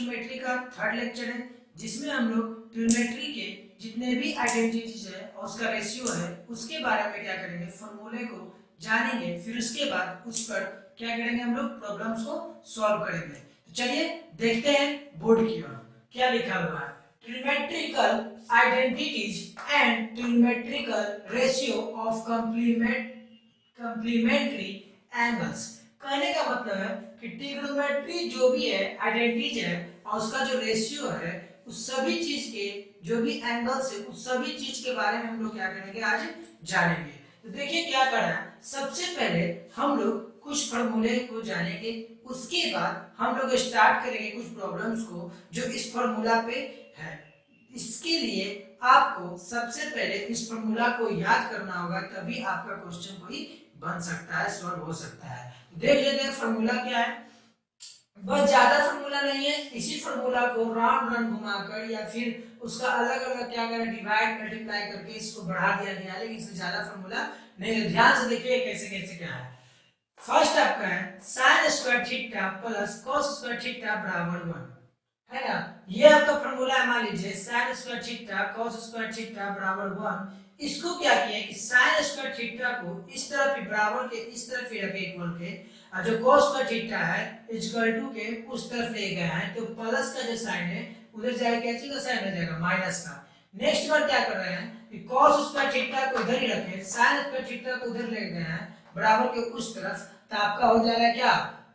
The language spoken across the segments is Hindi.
ट्रिग्नोमेट्री का थर्ड लेक्चर है, जिसमें हम लोग ट्रिग्नोमेट्री के जितने भी आइडेंटिटीज है और उसका रेशियो है उसके बारे में क्या करेंगे, फॉर्मूले को जानेंगे, फिर उसके बाद उस पर क्या करेंगे, हम लोग प्रॉब्लम्स को सॉल्व करेंगे। तो चलिए देखते हैं बोर्ड की ओर क्या लिखा हुआ है। Trigonometrical identities and trigonometrical ratio of complementary angles. कहने का मतलब है कि ट्रिग्नोमेट्री जो भी है आइडेंटिटी है और उसका जो रेशियो है उस सभी चीज के जो भी एंगल्स है उस सभी चीज के बारे में हम लोग क्या करेंगे, आज जानेंगे। तो देखिए क्या करना है, सबसे पहले हम लोग कुछ फॉर्मूले को जानेंगे, उसके बाद हम लोग स्टार्ट करेंगे कुछ प्रॉब्लम्स को जो इस फॉर्मूला पे है। इसके लिए आपको सबसे पहले इस फॉर्मूला को याद करना होगा, तभी आपका क्वेश्चन कोई बन सकता है, सॉल्व हो सकता है। देख लेते हैं फॉर्मूला क्या है। बहुत ज्यादा फॉर्मूला नहीं है, इसी फॉर्मूला को राउंड राउंड घुमाकर या फिर उसका अलग अलग क्या करें, डिवाइड मल्टीप्लाई करके इसको बढ़ा दिया गया है, लेकिन इसमें ज्यादा फॉर्मूला नहीं है। ध्यान से देखिए कैसे कैसे क्या है। फर्स्ट आपका है sin square theta plus cos square theta बराबर 1, है ना। ये आपका फॉर्मूला है, मान लीजिए sin square theta cos square theta बराबर 1। इसको क्या किया कि sin स्क्वायर थीटा को इस तरफ ही बराबर के इस तरफ ही रखे इक्वल के, और जो cos स्क्वायर थीटा है इक्वल टू के उस तरफ ले गए हैं, तो प्लस का जो साइन है उधर जाएगा, क्या चीज का साइन हो जाएगा, माइनस का। नेक्स्ट बार क्या कर रहे हैं कि cos स्क्वायर थीटा को इधर ही रखे, sin स्क्वायर थीटा को उधर ले गए हैं बराबर के उस तरफ, तो आपका हो जाएगा क्या,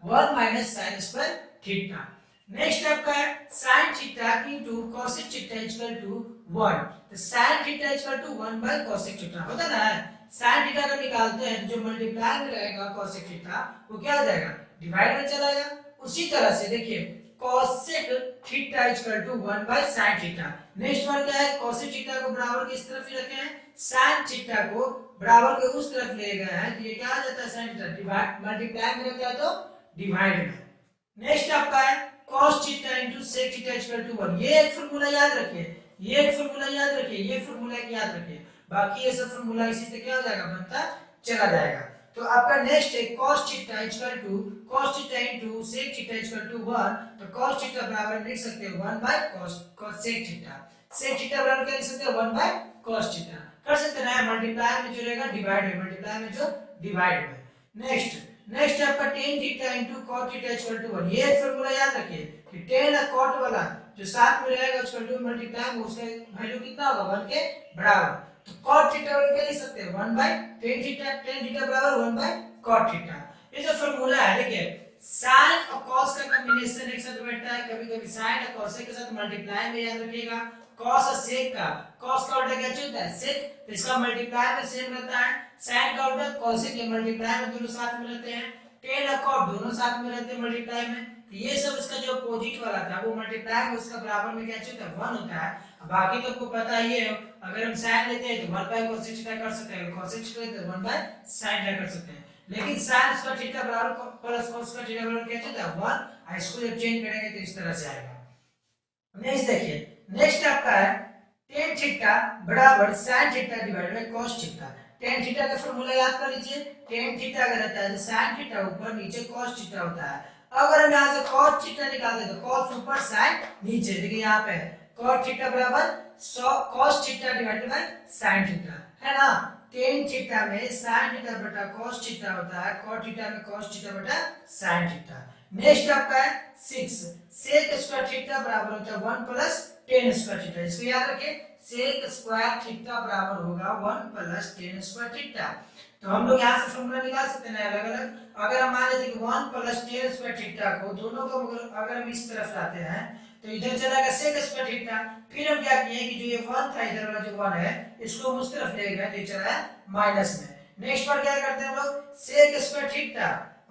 1 minus sine square theta. Next आपका है sin theta into cosec theta equal to 1, तो sin theta equal to 1 by cosec theta होता ना है। sin थीटा का निकालते हैं, जो मल्टीप्लाई में रहेगा cosec थीटा वो क्या हो जाएगा, डिवाइड में चला जाएगा। उसी तरह से देखिए cosec theta equal to 1 by sin theta. Next बार क्या है, cosec थीटा को बराबर के इस तरफ ही रखे हैं, sin थीटा को बराबर के उस तरफ ले गए हैं, तो ये क्या आ जाता है sin थीटा, डिवाइड मल्टीप्लाई में रहता है तो डिवाइड में। नेक्स्ट आपका है cos theta into sec theta equal to 1। ये एक फार्मूला याद रखिए, ये एक फार्मूला याद रखिए, ये फार्मूला याद रखिए, बाकी ये सब फार्मूला इसी से क्या हो जाएगा, बनता चला जाएगा। तो आपका नेक्स्ट है cos theta equal to cos theta into sec theta equal to 1, तो cos थीटा बराबर लिख सकते हैं 1 by cos sec theta, sec theta बराबर क्या लिख सकते हैं 1 बाय cos थीटा। कर सकते हैं मल्टीप्लाई में जो रहेगा डिवाइड में, मल्टीप्लाई में जो डिवाइड में। नेक्स्ट आपका tan theta into cot theta equal to 1। ये फार्मूला याद रखिए कि tan और cot वाला जो साथ में रहेगा इक्वल टू मल्टीप्लाई में उसका वैल्यू कितना होगा, 1 के बराबर। तो cot थीटा और क्या लिख सकते हैं 1 by tan theta, tan theta बराबर 1 बाय cot थीटा। ये जो फार्मूला है देखिए, sin और cos का कॉम्बिनेशन एक साथ बैठता है, कभी-कभी sin और cos के साथ मल्टीप्लाई में याद रखिएगा। cos और sec का, cos का उल्टा क्या होता है sec, तो इसका मल्टीप्लाई में सेम रहता है। sin का उल्टा cos के मल्टीप्लाई में दोनों साथ में रहते हैं, tan और cot दोनों साथ में रहते हैं मल्टीप्लाई में। तो ये सब इसका जो अपोजिट वाला था वो मल्टीप्लाई में उसका बराबर में क्या होता है 1 होता है। बाकी तो आपको पता ही है, अगर हम sin लेते हैं तो 1 बाय cos थीटा कर सकते हैं, cos थीटा लेते हैं 1 बाय sin थीटा कर सकते हैं, लेकिन sin स्क्वायर थीटा बराबर प्लस cos स्क्वायर थीटा बराबर क्या होता है 1, और इसको जब चेंज करेंगे तो इस तरह से आएगा। नेक्स्ट देखिए, नेक्स्ट आपका है tan थीटा बराबर sin theta divided by cos theta. tan theta का फार्मूला याद कर लीजिए, tan थीटा अगर रहता है तो sin थीटा ऊपर नीचे cos थीटा होता है। अगर हम यहां से cos थीटा निकाल दें तो cos ऊपर sin नीचे, देखिए यहां पे cos थीटा बराबर cos theta divided by sin theta, है ना। tan थीटा में sin थीटा बटा cos थीटा होता है, cos थीटा में cos थीटा बटा sin थीटा। नेक्स्ट आपका है 6 sec स्क्वायर थीटा बराबर होता है 1 प्लस tan स्क्वायर थीटा। इसको याद रखिए, sec स्क्वायर थीटा बराबर होगा 1 प्लस tan स्क्वायर थीटा। तो हम लोग यहां से फार्मूला निकाल सकते हैं अलग अलग। अगर हम मान लेते हैं कि 1 प्लस tan स्क्वायर थीटा को दोनों को अगर हम इस तरफ लाते हैं तो इधर चलाएगा sec स्क्वायर थीटा। फिर हम क्या किए कि जो ये 1 था इधर वाला जो 1 है इसको हम उस तरफ ले गए तो चला है माइनस में। नेक्स्ट बार क्या करते हैं हम लोग, sec square theta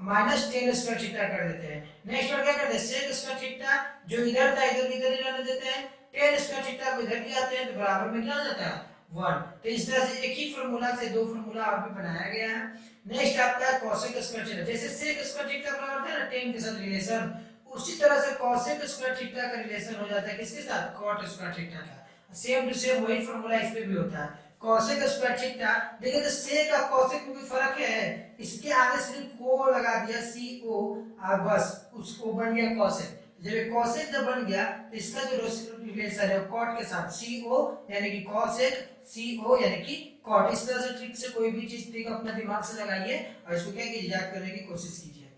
minus tan square theta कर देते हैं। नेक्स्ट बार क्या करते हैं, sec स्क्वायर थीटा जो इधर था इधर ही रहने देते हैं, tan स्क्वायर थीटा को इधर ले आते हैं तो बराबर में क्या हो जाता है 1। तो इस तरह से एक ही फार्मूला से दो फार्मूला और भी बनाया गया है। नेक्स्ट आपका cosec स्क्वायर थीटा, जैसे sec स्क्वायर थीटा बराबर था ना tan के साथ रिलेशन, उसी तरह से cosec स्क्वायर थीटा का रिलेशन हो जाता है किसके साथ, cot स्क्वायर थीटा का। सेम टू सेम वही फार्मूला इस पे भी होता है। cosec स्क्वायर थीटा देखिए, तो sec का cosec में कोई फर्क है, इसके आगे सिर्फ को लगा दिया co और बस उसको बन गया cosec। जब कॉसेक जब बन गया तो इसका जो रिलेशन है कॉट के साथ CO यानी कि कॉसेक CO यानी कि कॉट। इस तरह से ट्रिक से कोई भी चीज ट्रिक अपना दिमाग से लगाइए और इसको क्या कीजिए याद करने की कोशिश कीजिए।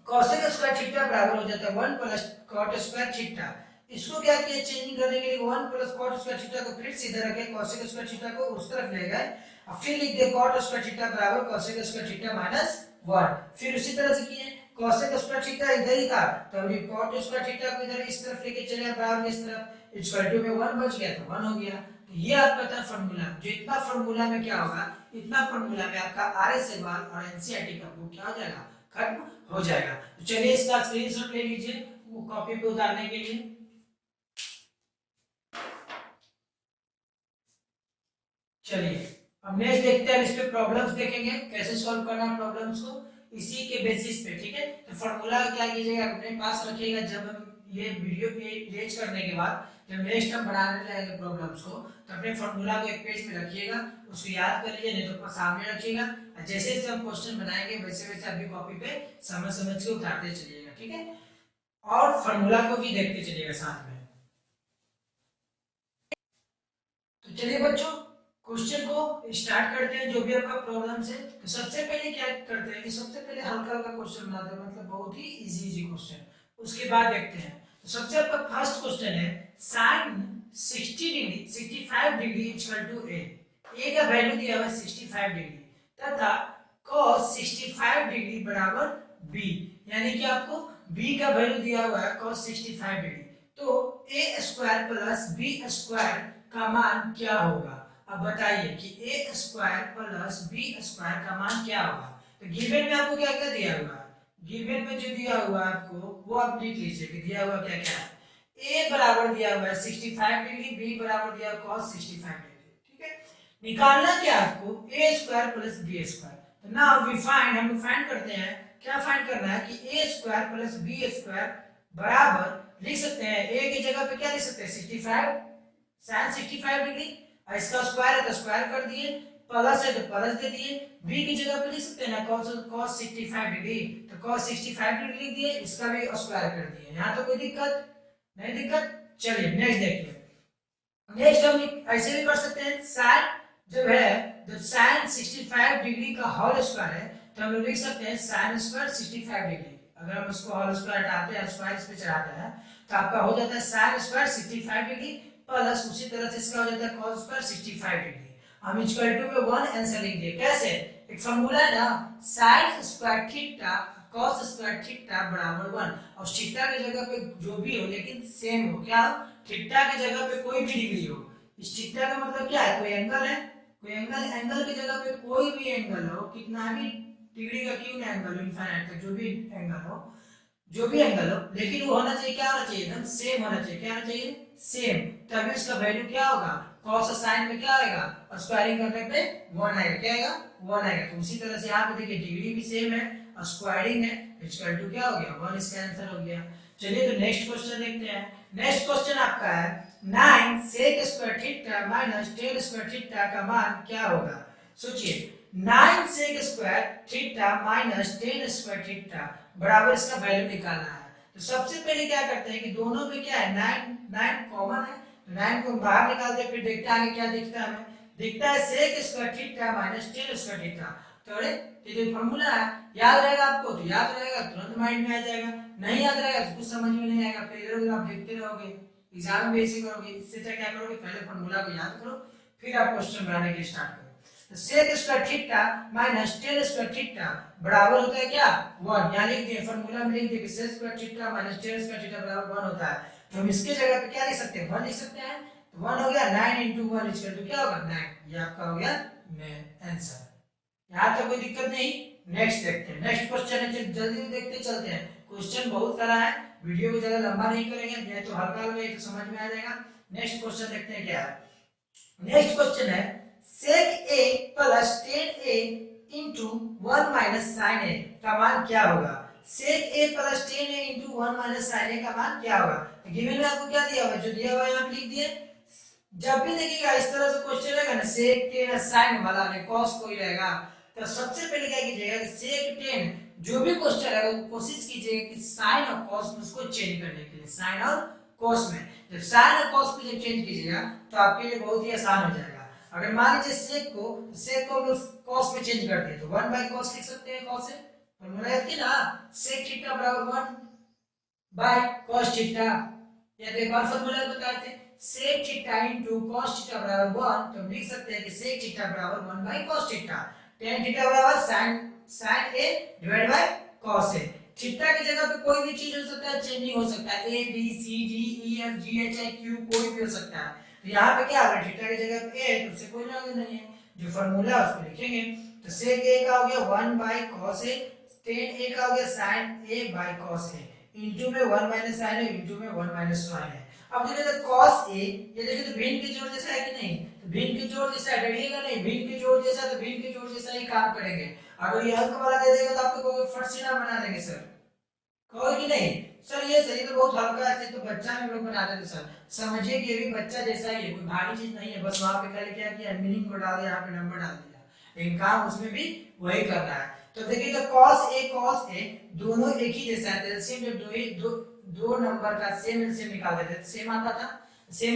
कॉसेक स्क्वायर थीटा बराबर हो जाता है 1 प्लस कॉट स्क्वायर थीटा। इसको क्या किया चेंजिंग करने के लिए 1 प्लस कॉट स्क्वायर थीटा को फिर सीधे रखे कॉसेक स्क्वायर थीटा को उस तरफ ले गए और फिर लिख दिया कॉट स्क्वायर थीटा बराबर कॉसेक स्क्वायर थीटा माइनस 1। फिर उसी तरह से किए कॉसेक स्क्वायर थीटा इधर ही था तो अभी कॉट स्क्वायर थीटा को इधर इस तरफ लेके चले बराबर इस तरफ इक्वल टू में 1 बच गया तो 1 हो गया। तो ये आपका था फार्मूला। जो इतना फार्मूला में क्या होगा इतना फार्मूला में आपका RSMR और NCERT का बुक क्या हो जाएगा खत्म हो जाएगा। तो चलिए इसका स्क्रीनशॉट ले लीजिए वो कॉपी पे उतारने के लिए। चलिए अब नेक्स्ट देखते हैं इस पे प्रॉब्लम्स देखेंगे कैसे सॉल्व करना है प्रॉब्लम्स को इसी के बेसिस पे। ठीक है तो फार्मूला क्या कीजिएगा अपने पास रखिएगा। जब हम ये वीडियो पे इरेज करने के बाद जब नेक्स्ट हम बनाने लगेंगे प्रॉब्लम्स को तो अपने फार्मूला को एक पेज पे रखिएगा उसको याद कर लीजिए नहीं तो सामने रखिएगा। जैसे जैसे हम क्वेश्चन बनाएंगे वैसे वैसे आप भी कॉपी पे समझ समझ के उतारते चलिएगा। ठीक है और फार्मूला को भी देखते चलिएगा साथ में। तो चलिए बच्चों क्वेश्चन को स्टार्ट करते हैं। जो भी आपका प्रॉब्लम्स है तो सबसे पहले क्या करते हैं कि सबसे पहले हल्का हल्का क्वेश्चन बनाते हैं मतलब बहुत ही इजी क्वेश्चन। उसके बाद देखते हैं तो सबसे आपका फर्स्ट क्वेश्चन है sin 60 degree 65 degree equal to a का वैल्यू दिया हुआ है 65 डिग्री तथा cos 65 डिग्री बराबर b यानी कि आपको b का वैल्यू दिया हुआ है cos 65 डिग्री। तो a square plus b square का मान क्या होगा। अब बताइए कि a square plus b square का मान क्या होगा। तो गिवन में आपको क्या क्या दिया हुआ है गिवन में जो दिया हुआ है आपको वो आप लिख लीजिए कि दिया हुआ क्या क्या है। a बराबर दिया हुआ है 65 डिग्री b बराबर दिया हुआ cos 65 डिग्री। ठीक है निकालना क्या आपको a square plus b square. तो नाउ वी फाइंड हम फाइंड करते हैं क्या फाइंड करना है कि a square plus b square बराबर लिख सकते हैं a की जगह पे क्या लिख सकते हैं 65 sin 65 डिग्री और इसका स्क्वायर है तो स्क्वायर कर दिए प्लस है तो प्लस दे दिए b की जगह पे लिख सकते हैं ना cos 65 डिग्री तो cos 65 डिग्री लिख दिए इसका भी स्क्वायर कर दिए। यहां तो कोई दिक्कत नहीं दिक्कत। चलिए नेक्स्ट देखिए नेक्स्ट हम ऐसे भी कर सकते हैं sin जब है जब sin 65 डिग्री का होल स्क्वायर है तो हम लोग लिख सकते हैं sin स्क्वायर 65 डिग्री। अगर हम इसको होल स्क्वायर हटाते हैं स्क्वायर इस पे चढ़ाते हैं तो आपका हो जाता है sin स्क्वायर 65 डिग्री प्लस उसी तरह से इसका हो जाता है cos स्क्वायर 65 डिग्री। हम इक्वल टू में 1 आंसर लिख दिए। कैसे एक फार्मूला है ना sin square theta cos square theta बराबर 1 और थीटा की जगह पे जो भी हो लेकिन सेम हो क्या थीटा की जगह पे कोई भी डिग्री हो। इस थीटा का मतलब क्या है कोई एंगल है कोई एंगल की जगह पे कोई भी एंगल हो कितना भी डिग्री का क्यों ना एंगल हो इनफाइनाइट तक जो भी एंगल हो लेकिन वो होना चाहिए क्या होना चाहिए एकदम सेम होना चाहिए। क्या होना चाहिए सेम तभी उसका वैल्यू क्या होगा cos sin में क्या आएगा और स्क्वायरिंग करने पे 1 आएगा। क्या आएगा 1 आएगा। तो उसी तरह से यहाँ पे देखिए डिग्री भी सेम है और स्क्वायरिंग है इक्वल टू क्या हो गया 1 इसका आंसर हो गया। चलिए तो नेक्स्ट क्वेश्चन देखते हैं। नेक्स्ट क्वेश्चन आपका है 9 sec square theta minus 10 square theta का मान क्या होगा। सोचिए 9 sec square theta minus 10 square theta बराबर इसका वैल्यू निकालना है। तो सबसे पहले क्या करते हैं कि दोनों में क्या है 9 कॉमन है तो 9 को बाहर निकालते हैं फिर देखते हैं आगे क्या दिखता है हमें दिखता है sec square theta minus 10 square theta. तो अरे ये जो फार्मूला है याद रहेगा आपको तो याद रहेगा तुरंत माइंड में आ जाएगा नहीं याद रहेगा तो कुछ समझ में नहीं आएगा फिर इधर उधर आप देखते रहोगे एग्जाम में ऐसे करोगे। इससे अच्छा क्या करोगे पहले फार्मूला को याद करो फिर आप क्वेश्चन बनाने के स्टार्ट करो। तो sec square theta minus 10 square theta बराबर होता है क्या 1। यहां लिख दिए फार्मूला में लिख दिए कि sec square theta minus 10 square theta बराबर 1 होता है। तो हम इसके जगह पे क्या लिख सकते हैं 1 लिख सकते हैं। तो 1 हो गया 9 * 1 = क्या होगा 9। ये आपका हो गया आंसर। यहां तक कोई दिक्कत नहीं। नेक्स्ट देखते हैं नेक्स्ट क्वेश्चन है जल्दी से देखते चलते हैं। क्वेश्चन बहुत सारा है वीडियो को ज्यादा लंबा नहीं करेंगे नहीं तो हल्का में तो समझ में आ जाएगा। नेक्स्ट क्वेश्चन देखते हैं क्या है। नेक्स्ट क्वेश्चन है sec a plus 10a into 1 minus sin a का मान क्या होगा। sec a plus 10a into 1 minus sin a का मान क्या होगा। तो गिवन में आपको क्या दिया हुआ है जो दिया हुआ है आप लिख दिए। जब भी देखिएगा इस तरह से क्वेश्चन रहेगा ना sec 10 sin वाला में cos कोई रहेगा तो सबसे पहले क्या कीजिएगा कि सेक टेन जो भी क्वेश्चन है वो कोशिश कीजिएगा कि साइन और कॉस में उसको चेंज करने के लिए, साइन और कॉस में जब साइन और कॉस में जब चेंज कीजिएगा तो आपके लिए बहुत ही आसान हो जाएगा। अगर मान लीजिए सेक को कॉस में चेंज कर दिए तो 1 बाय कॉस लिख सकते हैं। कॉस है फॉर्मूला याद किया ना, सेक थीटा बराबर 1 बाय cos थीटा, या तो एक बार फॉर्मूला बताए थे sec theta into cos theta बराबर 1, तो हम लिख सकते हैं कि sec थीटा बराबर 1 by cos theta, tan theta बराबर sin a divide by cos a। Theta की जगह पे कोई भी चीज हो सकता है, चेंजिंग हो सकता है, a b c d e f g h i q कोई भी हो सकता है। तो यहाँ पे क्या होगा, थीटा की जगह पे a है तो उससे कोई लेना नहीं है, जो फॉर्मूला उसको लिखेंगे। तो sec a का हो गया 1 by cos a, tan a का हो गया sin a by cos a, into में 1 माइनस साइन है, इनटू में 1 माइनस साइन है। अब देखिए तो cos a, ये देखिए तो भिन्न के जोड़ जैसा है कि नहीं, तो भिन्न के जोड़ जैसा डरिएगा नहीं, भिन्न के जोड़ जैसा तो भिन्न के जोड़ जैसा ही काम करेंगे। अगर ये अंक वाला दे देगा तो आपको कोई फट से ना बना देंगे सर, कहोगे कि नहीं सर ये सही तो बहुत हल्का है, तो बच्चा में लोग बना देते सर, समझिए कि ये भी बच्चा जैसा ही है, कोई भारी चीज नहीं है, बस वहां पे खाली क्या किया मीनिंग को डाल दिया, यहाँ पे नंबर डाल दिया, लेकिन काम उसमें भी वही करना है। तो देखिए तो cos a दोनों एक ही जैसा है, एलसीएम जब दो नंबर का सेम एलसीएम निकाल देते हैं सेम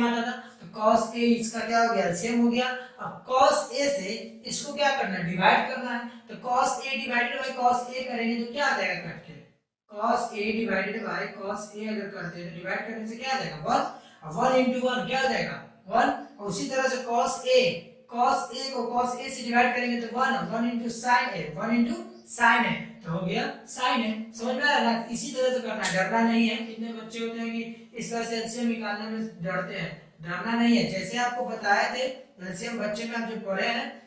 आता था, तो cos a इसका क्या हो गया, एलसीएम हो गया। अब cos a से इसको क्या करना है, डिवाइड करना है, तो cos a divided by cos a करेंगे तो क्या आ जाएगा कट के, cos a divided by cos a अगर करते हैं तो डिवाइड करने से क्या आ जाएगा 1, और 1 into 1 क्या आ जाएगा 1, और उसी तरह से cos a को cos a से डिवाइड करेंगे तो 1 into sin a, 1 into sin a, तो हो गया sin a। समझ में आ रहा है, इसी तरह से करना है, डरना नहीं है। कितने बच्चे होते हैं कि इस तरह से एलसीएम निकालने में डरते हैं, डरना नहीं है, जैसे आपको बताए थे एलसीएम बच्चे में आप जो पढ़े हैं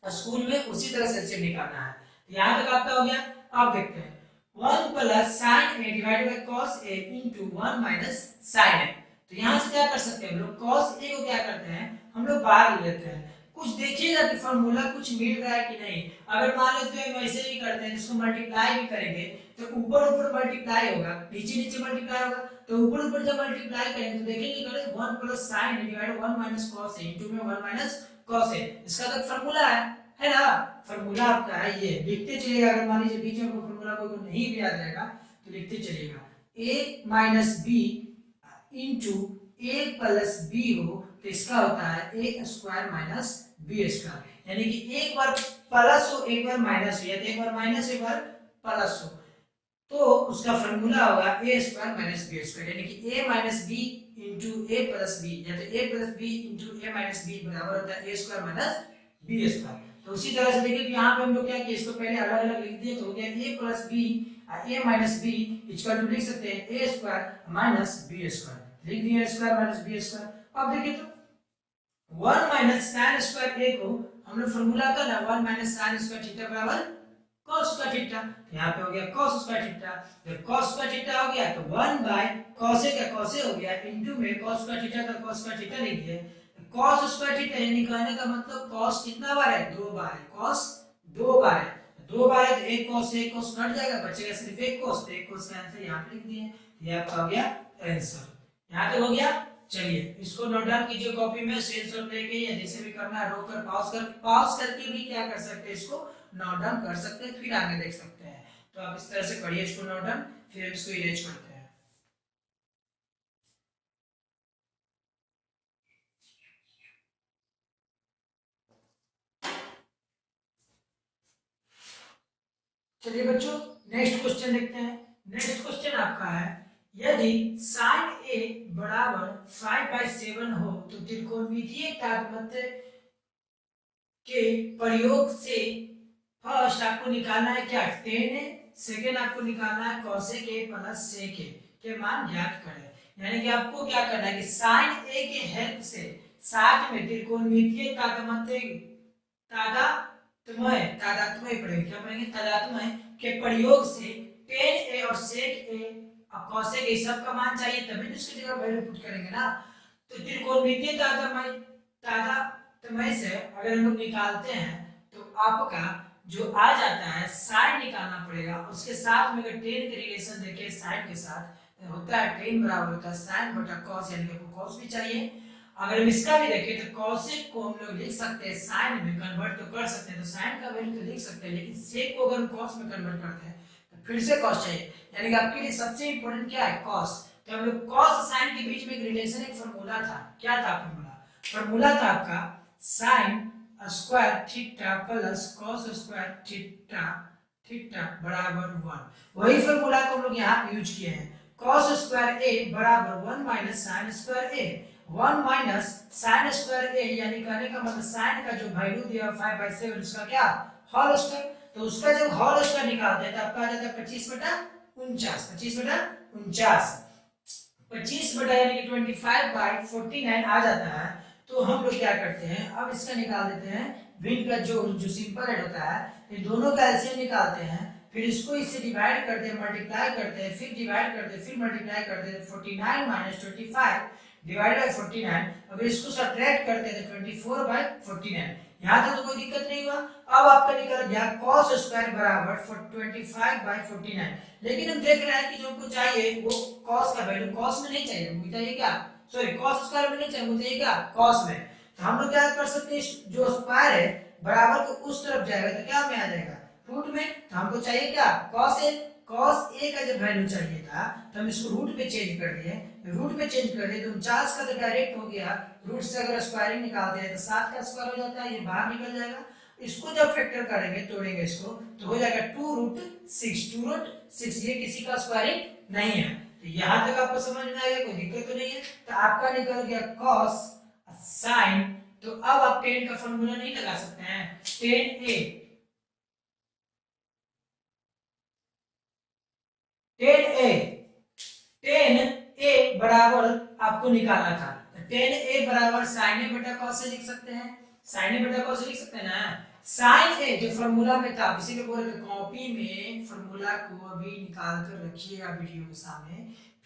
स्कूल में उसी तरह से एलसीएम निकालना है। यहाँ तक आपका हो गया। अब देखते हैं 1 plus sin a divided by cos a into 1 minus sin a। तो यहाँ से क्या कर सकते हैं हम लोग, cos a को क्या करते हैं हम लोग बाहर ले लेते हैं, कुछ देखिएगा कि फॉर्मूला कुछ मिल रहा है कि नहीं। अगर मान लेते हैं वैसे ही करते हैं, जिसको मल्टीप्लाई भी करेंगे तो ऊपर ऊपर मल्टीप्लाई होगा, नीचे नीचे मल्टीप्लाई होगा, तो ऊपर ऊपर जब मल्टीप्लाई करेंगे तो देखेंगे करें 1 plus sin a divided 1 minus cos a into में 1 माइनस cos a, इसका तो फॉर्मूला है ना, फॉर्मूला आपका है ये, लिखते चलिएगा। अगर मान लीजिए बीच में कोई फॉर्मूला कोई नहीं भी आ जाएगा तो लिखते चलिएगा, a minus b into a plus b हो तो इसका होता है a square minus b square, यानी कि एक बार प्लस हो एक बार माइनस हो, या तो एक बार माइनस एक बार प्लस हो, तो उसका फॉर्मूला होगा a square minus b square, यानी कि a minus b into a plus b, या तो a plus b into a minus b बराबर होता है a square minus b square. तो उसी तरह से देखिए यहाँ पे हम लोग क्या किए, इसको पहले अलग अलग लिख दिए तो हो गया a plus b a minus b equal to लिख सकते हैं a square minus b square, लिख दिया स्क्वायर माइनस b स्क्वायर। अब देखिए तो 1 माइनस sin स्क्वायर a को हम लोग फॉर्मूला का ना 1 माइनस sin स्क्वायर थीटा बराबर cos स्क्वायर थीटा, यहाँ पे हो गया cos स्क्वायर थीटा, जब cos स्क्वायर थीटा हो गया तो 1 बाय cos a का cos a हो गया इनटू में cos स्क्वायर थीटा का cos स्क्वायर थीटा लिख दिए। cos स्क्वायर थीटा यानी कहने का मतलब cos कितना बार है, 2 बार है, cos 2 बार है, 2 बार है तो एक cos से एक cos कट जाएगा, बचेगा सिर्फ एक cos, तो एक cos का आंसर यहाँ पे लिख दिए, ये आपका हो गया आंसर। यहाँ तक हो गया। चलिए इसको नोट डाउन कीजिए कॉपी में, स्क्रीनशॉट लेके या जैसे भी करना है रोक कर पॉज करके भी क्या कर सकते हैं, इसको नोट डाउन कर सकते हैं, फिर आगे देख सकते हैं। तो आप इस तरह से करिए इसको नोट डाउन, फिर हम इसको इरेज करते हैं। चलिए बच्चों नेक्स्ट क्वेश्चन देखते हैं। नेक्स्ट क्वेश्चन आपका है, यदि sin a बराबर 5/7 हो तो त्रिकोणमितीय काटमध्य के प्रयोग से फर्स्ट आपको निकालना है क्या, tan a, सेकेंड आपको निकालना है cos a plus sec a के मान ज्ञात करें। यानी कि आपको क्या करना है कि sin a के हेल्प से साथ में त्रिकोणमितीय काटमध्य तादात्म्य पढ़ेंगे, क्या पढ़ेंगे तादात्म्य के प्रयोग से tan a और sec a और cos a के सब का मान चाहिए तभी तो इसकी जगह वैल्यू पुट करेंगे ना। तो त्रिकोणमितीय तादात्म्य से अगर हम लोग निकालते हैं तो आपका जो आ जाता है sin निकालना पड़ेगा, उसके साथ में अगर tan के रिलेशन देखें sin के साथ होता है tan बराबर होता है sin बटा cos, यानी कि आपको cos भी चाहिए अगर हम इसका भी देखें तो कॉसेक को हम लोग लिख सकते हैं साइन में, कन्वर्ट तो कर सकते हैं, तो साइन का वैल्यू तो लिख सकते हैं, लेकिन सेक को अगर हम कॉस में कन्वर्ट करते हैं तो फिर से कॉस चाहिए। यानी कि आपके लिए सबसे इंपॉर्टेंट क्या है, कॉस। तो हम लोग कॉस और साइन के बीच में एक रिलेशन, एक फार्मूला था। क्या था फार्मूला? फार्मूला था आपका sign square theta plus cos square theta theta बराबर 1। वही फार्मूला को हम लोग यहाँ पे यूज किए हैं। cos स्क्वायर a बराबर 1 minus sine square a। 1 minus sine square a यानी कहने का मतलब साइन का जो वैल्यू दिया 5/7 उसका क्या होल स्क्वायर। तो उसका जब होल स्क्वायर निकालते हैं तो आपका आ जाता है 25/49। 25/49 25 बटा यानी कि 25/49 आ जाता है। तो हम लोग क्या करते हैं, अब इसका निकाल देते हैं भिन्न का जो सिंपल हेड होता है, ये दोनों का एलसीएम निकालते हैं, फिर इसको इससे डिवाइड करते हैं, मल्टीप्लाई करते हैं, फिर डिवाइड करते हैं, फिर मल्टीप्लाई करते हैं। 49 माइनस 25 डिवाइड बाय 49। अगर इसको सब्ट्रैक्ट करते हैं तो 24/49। यहाँ तक तो कोई दिक्कत नहीं हुआ। अब आपका निकल गया cos स्क्वायर बराबर 25/49। लेकिन हम देख रहे हैं कि जो हमको चाहिए वो cos का वैल्यू cos में नहीं चाहिए, हमको चाहिए क्या, सॉरी cos स्क्वायर में नहीं चाहिए, हमको चाहिए क्या cos में। तो हम लोग क्या कर सकते हैं, जो स्क्वायर है बराबर को उस तरफ जाएगा तो क्या में आ जाएगा, रूट में। तो हमको चाहिए क्या cos a। cos a का जब वैल्यू चाहिए था तो हम इसको रूट में चेंज कर दिए। रूट में चेंज कर दिए तो 49 का तो डायरेक्ट हो गया, रूट से अगर स्क्वायरिंग निकालते हैं तो 7 का स्क्वायर हो जाता है, ये बाहर निकल जाएगा। इसको जब फैक्टर करेंगे, तोड़ेंगे इसको, तो हो जाएगा 2√6। 2√6 ये किसी का स्क्वायरिंग नहीं है। तो यहां तक आपको समझ में आ गया, कोई दिक्कत तो नहीं है। तो आपका निकल गया cos sin। तो अब आप tan का फॉर्मूला नहीं लगा सकते हैं, tan a tan a बराबर आपको निकालना था। तो tan a बराबर sin a बटा cos से लिख सकते हैं, sin a बटा cos से लिख सकते हैं ना। sin a जो फार्मूला में था, इसीलिए बोल रहे थे कॉपी में फार्मूला को अभी निकाल कर रखिएगा वीडियो के सामने,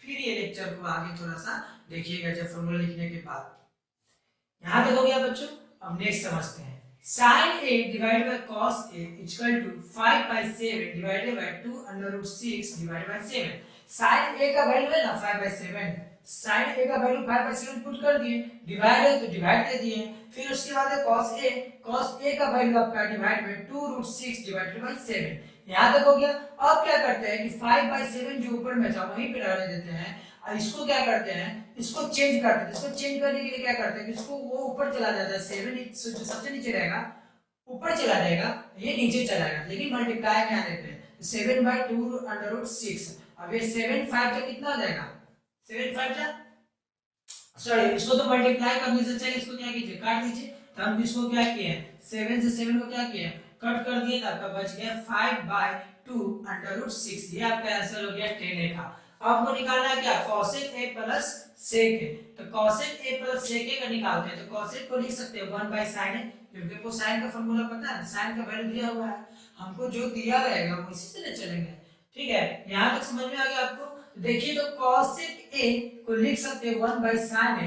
फिर ये लेक्चर को आगे थोड़ा सा देखिएगा जब फार्मूला लिखने के बाद। यहां तक हो गया बच्चों। अब नेक्स्ट समझते हैं। sin a divided by cos a equal to 5/7 divided by 2√6 divided by 7। sin a का वैल्यू है ना 5/7, sin a का वैल्यू 5/7 पुट कर दिए, डिवाइड है तो डिवाइड दे दिए। फिर उसके बाद है cos a का वैल्यू आपका डिवाइड बाय 2√6 डिवाइडेड बाय 7। यहां तक हो गया। अब क्या करते हैं कि 5/7 जो ऊपर में था वहीं पे डाल देते हैं, और इसको क्या करते हैं, इसको चेंज करते हैं। इसको चेंज करने के लिए क्या करते हैं कि इसको वो ऊपर चला जाता है, 7 जो सबसे नीचे रहेगा ऊपर चला जाएगा, ये नीचे चला जाएगा, लेकिन मल्टीप्लाई में आ देते हैं। 7/2√6। अब ये 7 5 का कितना हो जाएगा, 7 5 का, सॉरी इसको तो मल्टीप्लाई करने से चाहिए, इसको क्या कीजिए काट दीजिए। तो हम इसको क्या किए, 7 से 7 को क्या किए कट कर दिए, तो आपका बच गया 5/2√6। ये आपका आंसर हो गया 10 का। अब हमको निकालना है क्या, cosec a plus sec a। तो cosec a plus sec a का निकालते हैं, तो cosec को लिख सकते हैं 1/sin a, क्योंकि आपको sin का फार्मूला पता है, sin का वैल्यू दिया हुआ है, हमको जो दिया रहेगा वो इसी से चलेंगे। ठीक है, यहां तक समझ में आ गया आपको। तो देखिए तो cosec a को लिख सकते हैं 1/sin a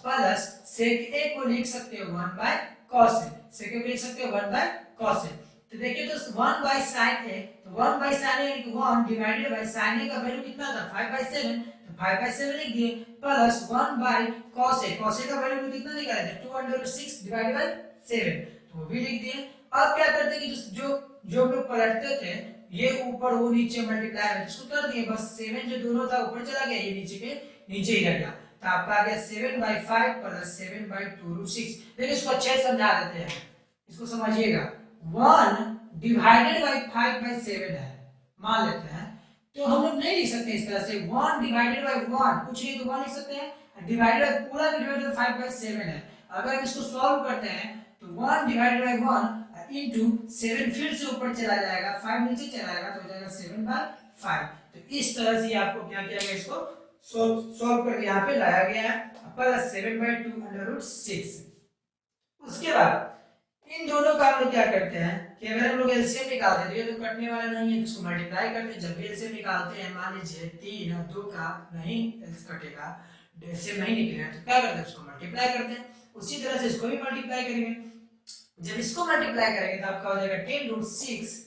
plus sec a को लिख सकते हैं 1/cos a। sec a को लिख सकते हैं 1/cos a। तो देखिए तो 1/sin a, तो 1/sin a यानी कि 1 डिवाइडेड बाय sin a का वैल्यू कितना था 5/7, तो 5/7 लिख दिए, plus 1/cos a। cos a का वैल्यू कितना निकाला था 2√6 डिवाइडेड बाय 7, तो वो भी लिख दिए। अब क्या करते हैं कि जो जो हम लोग पलटते थे, ये ऊपर वो नीचे मल्टीप्लाई है, इसको कर दिए, बस 7 जो दोनों था ऊपर चला गया, ये नीचे के नीचे ही रह गया। तो आपका आ गया 7/5 प्लस 7/2√6। देखिए इसको अच्छे से समझा देते हैं, इसको समझिएगा। 1 डिवाइडेड बाय 5/7 है, मान लेते हैं, तो हम लोग नहीं लिख सकते इस तरह से 1 डिवाइडेड बाय 1, कुछ नहीं तो 1 लिख सकते हैं, डिवाइडेड बाय पूरा डिवाइडेड बाय 5/7 है। अगर हम इसको सॉल्व करते हैं तो 1 डिवाइडेड बाय 1 इनटू 7 फिर से ऊपर चला जाएगा, 5 नीचे चला जाएगा, तो हो जाएगा 7/5। तो इस तरह से आपको क्या किया गया, इसको सॉल्व करके यहाँ पे लाया गया है, प्लस 7/2√6। उसके बाद इन दोनों का हम लोग क्या करते हैं कि अगर हम लोग एलसीएम निकालते हैं तो ये तो कटने वाला नहीं है, इसको मल्टीप्लाई करते हैं। जब भी एलसीएम निकालते हैं, मान लीजिए 3 और 2 का नहीं कटेगा, एलसीएम नहीं निकलेगा, तो क्या करते हैं उसको मल्टीप्लाई करते हैं। उसी तरह से इसको भी मल्टीप्लाई करेंगे। जब इसको मल्टीप्लाई करेंगे तो आपका हो जाएगा 10√6।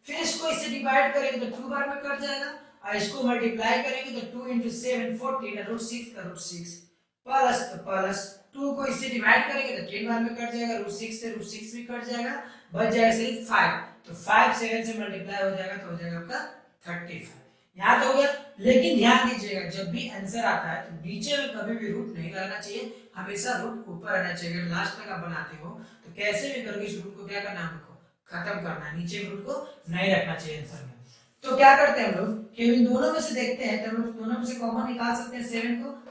फिर इसको इससे डिवाइड करेंगे तो 2 बार में कट जाएगा, और इसको मल्टीप्लाई करेंगे तो 2 × 7 14 √6 का √6 प्लस तो प्लस 2 को इससे डिवाइड करेंगे तो 10 बार में कट जाएगा, √6 से √6 भी कट जाएगा, बच जाएगा सिर्फ 5। तो 5 7 से मल्टीप्लाई हो जाएगा तो हो जाएगा आपका 35। यहाँ तो हो गया। लेकिन ध्यान दीजिएगा जब भी आंसर आता है तो नीचे में कभी भी रूट नहीं रहना चाहिए, हमेशा रूट ऊपर रहना चाहिए। अगर लास्ट तक आप बनाते हो तो कैसे भी करोगे इस रूट को क्या करना है, हमको खत्म करना है, नीचे रूट को नहीं रखना चाहिए आंसर में। तो क्या करते हैं हम लोग कि इन दोनों में से देखते हैं, तो हम लोग दोनों में से कॉमन निकाल सकते हैं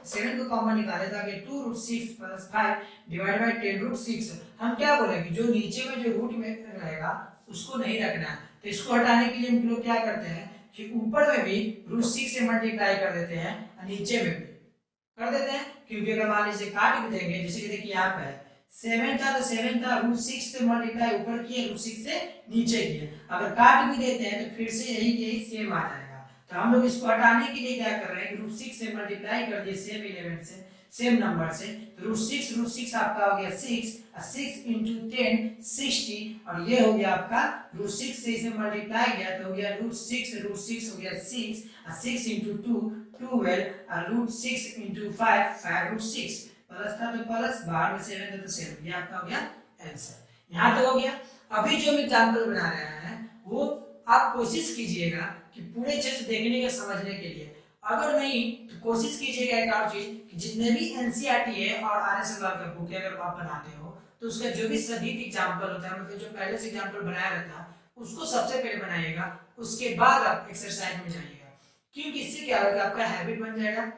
7 को कॉमन निकाले तो आगे 2√6 + 5 डिवाइड बाय 10√6। हम क्या बोलेंगे जो नीचे में जो रूट में रहेगा उसको नहीं रखना है, तो इसको हटाने के लिए हम लोग क्या करते हैं कि ऊपर में भी √6 से मल्टीप्लाई कर देते हैं और नीचे में भी कर देते हैं, क्योंकि अगर मान लीजिए काट भी देंगे, जैसे कि देखिए यहाँ पे 7 था तो 7 था, √6 से मल्टीप्लाई ऊपर किए, √6 से नीचे किए, अगर काट भी देते हैं तो फिर से यही सेम आ जाएगा। तो हम लोग इसको हटाने के लिए क्या कर रहे हैं, √6 से मल्टीप्लाई कर दिए सेम एलिमेंट से, सेम नंबर से, तो √6 आपका हो गया 6 और 6 × 10 60, और ये हो गया आपका √6 से इसे मल्टीप्लाई किया तो हो गया √6 हो गया 6 और 6 × 2 12 और √6 × 5 5√6, प्लस था तो प्लस, बाहर में 7 था तो 7, ये आपका हो गया आंसर। यहाँ तक हो गया। अभी जो हम एग्जाम्पल बना रहे हैं वो आप कोशिश कीजिएगा कि पूरे अच्छे से देखने का समझने के लिए, अगर नहीं तो कोशिश कीजिएगा एक और चीज कि जितने भी एनसीईआरटी है और आर्य सवाल का बुक है अगर आप बनाते हो तो उसका जो भी सभी एग्जाम्पल होता है, मतलब जो पहले से एग्जाम्पल बनाया रहता है उसको सबसे पहले बनाइएगा, उसके बाद आप एक्सरसाइज में जाइएगा, क्योंकि इससे क्या होगा आपका हैबिट बन जाएगा,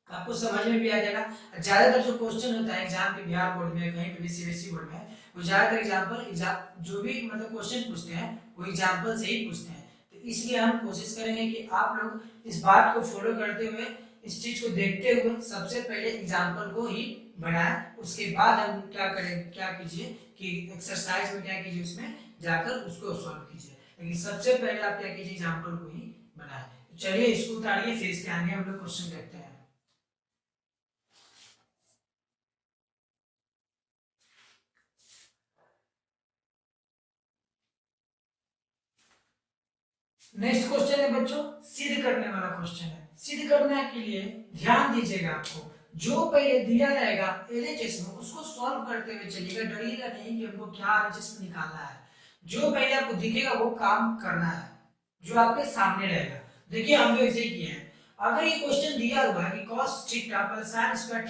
आपको समझ में भी आ जाएगा। ज्यादातर जो क्वेश्चन होता है एग्जाम के बिहार बोर्ड में कहीं पे भी सीबीएसई बोर्ड में, वो ज्यादातर एग्जाम्पल जो भी मतलब क्वेश्चन पूछते हैं वो एग्जाम्पल से ही पूछते हैं। तो इसलिए हम कोशिश करेंगे कि आप लोग इस बात को फॉलो करते हुए, इस चीज को देखते हुए सबसे पहले एग्जाम्पल को ही बनाए, उसके बाद हम क्या करें, क्या कीजिए कि एक्सरसाइज में क्या कीजिए उसमें जाकर उसको सॉल्व कीजिए, लेकिन सबसे पहले आप क्या कीजिए एग्जाम्पल को ही बनाए। चलिए इसको उतारिए, फिर इसके आगे हम लोग क्वेश्चन देखते हैं। नेक्स्ट क्वेश्चन है बच्चों सिद्ध करने वाला क्वेश्चन है। सिद्ध करने के लिए ध्यान दीजिएगा, आपको जो पहले दिया रहेगा एलएचएस में उसको सॉल्व करते हुए चलिएगा, डरिएगा नहीं कि हमको क्या एलएचएस में निकालना है, जो पहले आपको दिखेगा वो काम करना है, जो आपके सामने रहेगा। देखिए हम लोग ऐसे ही किए हैं, अगर ये क्वेश्चन दिया हुआ है कि cos theta plus sin square